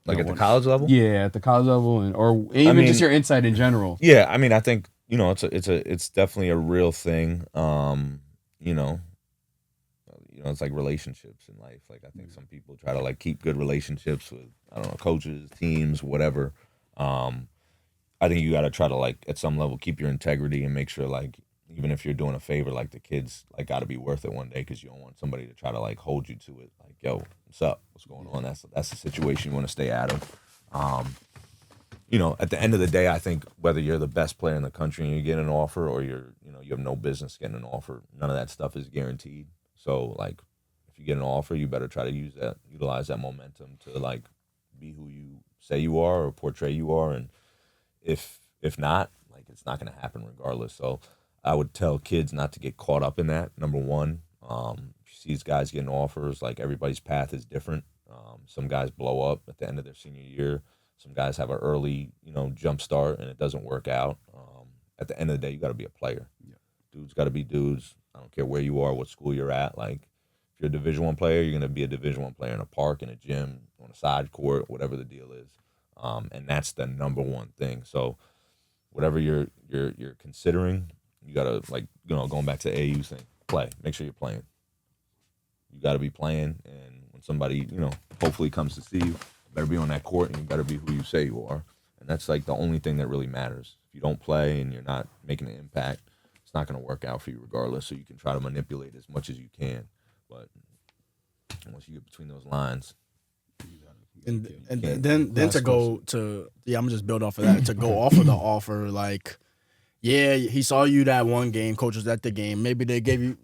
Speaker 2: Like at the college level?
Speaker 1: Yeah, at the college level or even just your insight in general.
Speaker 2: Yeah, I mean, I think, it's definitely a real thing. It's like relationships in life. Like I think some people try to like keep good relationships with, I don't know, coaches, teams, whatever. I think you got to try to like at some level keep your integrity and make sure like even if you're doing a favor, like the kids like got to be worth it one day because you don't want somebody to try to like hold you to it. Like, yo, what's up? What's going on? That's the situation you want to stay out of. At the end of the day, I think whether you're the best player in the country and you get an offer or you have no business getting an offer, none of that stuff is guaranteed. So like if you get an offer, you better try to utilize that momentum to like be who you say you are or portray you are. And if not, like it's not going to happen regardless. So I would tell kids not to get caught up in that. Number one, if you see these guys getting offers, like everybody's path is different. Some guys blow up at the end of their senior year. Some guys have an early, jump start and it doesn't work out. At the end of the day, you got to be a player. Yeah. Dudes got to be dudes. I don't care where you are, what school you're at. Like if you're a Division I player, you're going to be a Division I player in a park, in a gym, on a side court, whatever the deal is. And that's the number one thing. So whatever you're considering, you got to like, going back to the AU thing, play. Make sure you're playing. You got to be playing. And when somebody, hopefully comes to see you, better be on that court and you got to be who you say you are. And that's like the only thing that really matters. If you don't play and you're not making an impact, it's not going to work out for you regardless. So you can try to manipulate as much as you can. But once you get between those lines.
Speaker 3: And then to go to, I'm going to just build off of that, to go off of the offer, like, yeah, he saw you that one game, coach was at the game. Maybe they gave you,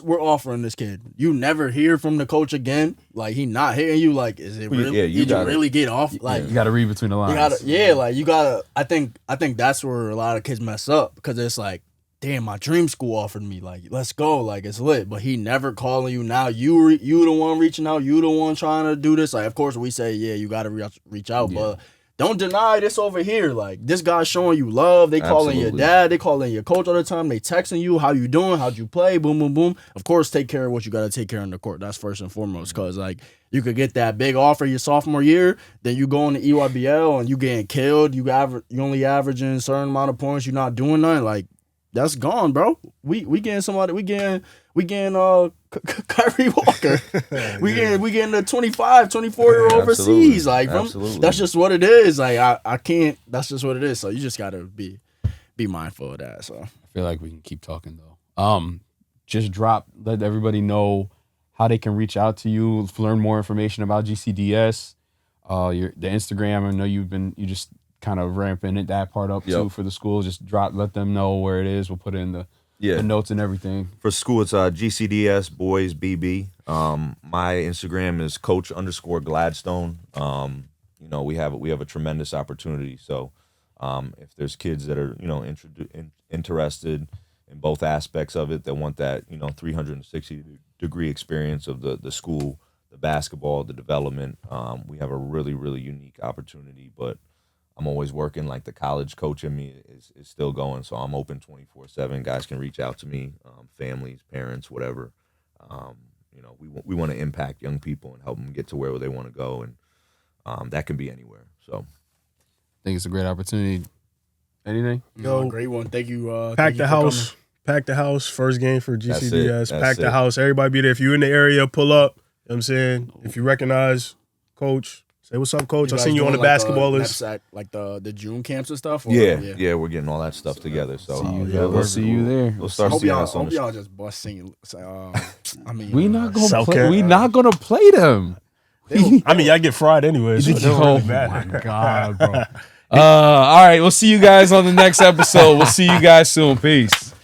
Speaker 3: we're offering this kid. You never hear from the coach again. Like, he not hearing you. Like, is it really?
Speaker 2: Yeah,
Speaker 3: did you really get off? Like,
Speaker 1: you got to read between the lines.
Speaker 3: You gotta. I think that's where a lot of kids mess up because it's like, damn, my dream school offered me. Like, let's go. Like, it's lit. But he never calling you now. You the one reaching out. You the one trying to do this. Like, of course we say, yeah, you gotta reach out, but don't deny this over here. Like, this guy's showing you love. They calling your dad. They calling your coach all the time. They texting you. How you doing? How'd you play? Boom, boom, boom. Of course, take care of what you got to take care of on the court. That's first and foremost. Because, like, you could get that big offer your sophomore year. Then you go in the EYBL and you getting killed. You only averaging a certain amount of points. You're not doing nothing. Like, that's gone, bro. We getting somebody. We getting Kyrie Walker. we getting the 25, 24-year-old overseas. Like, that's just what it is. Like, I can't. That's just what it is. So you just gotta be mindful of that. So
Speaker 1: I feel like we can keep talking though. Just let everybody know how they can reach out to you, learn more information about GCDS. The Instagram. I know you just kind of ramping that part up too for the school. Just let them know where it is. We'll put it in the notes and everything.
Speaker 2: For school, it's GCDS Boys BB. My Instagram is Coach_Gladstone. We have a tremendous opportunity. So if there's kids that are interested in both aspects of it, that want that 360-degree experience of the school, the basketball, the development, we have a really, really unique opportunity. But I'm always working. Like, the college coach in me is still going, so I'm open 24/7. Guys can reach out to me, families, parents, whatever. We want to impact young people and help them get to where they want to go, and that can be anywhere. So
Speaker 1: I think it's a great opportunity. Anything?
Speaker 3: No, great one. Thank you.
Speaker 4: Pack the house. Pack the house. First game for GCDS. Pack the house. Everybody be there. If you're in the area, pull up. You know what I'm saying? If you recognize Coach, say, what's up, Coach? I seen you on the Basketballists.
Speaker 3: Like the June camps and stuff?
Speaker 2: Yeah, we're getting all that stuff together. So
Speaker 1: we'll see you there.
Speaker 2: We'll start seeing us on
Speaker 3: the y'all just bust singing.
Speaker 1: We not gonna play them.
Speaker 4: I get fried anyway. So
Speaker 1: oh my God, bro. All right, we'll see you guys on the next episode. We'll see you guys soon. Peace.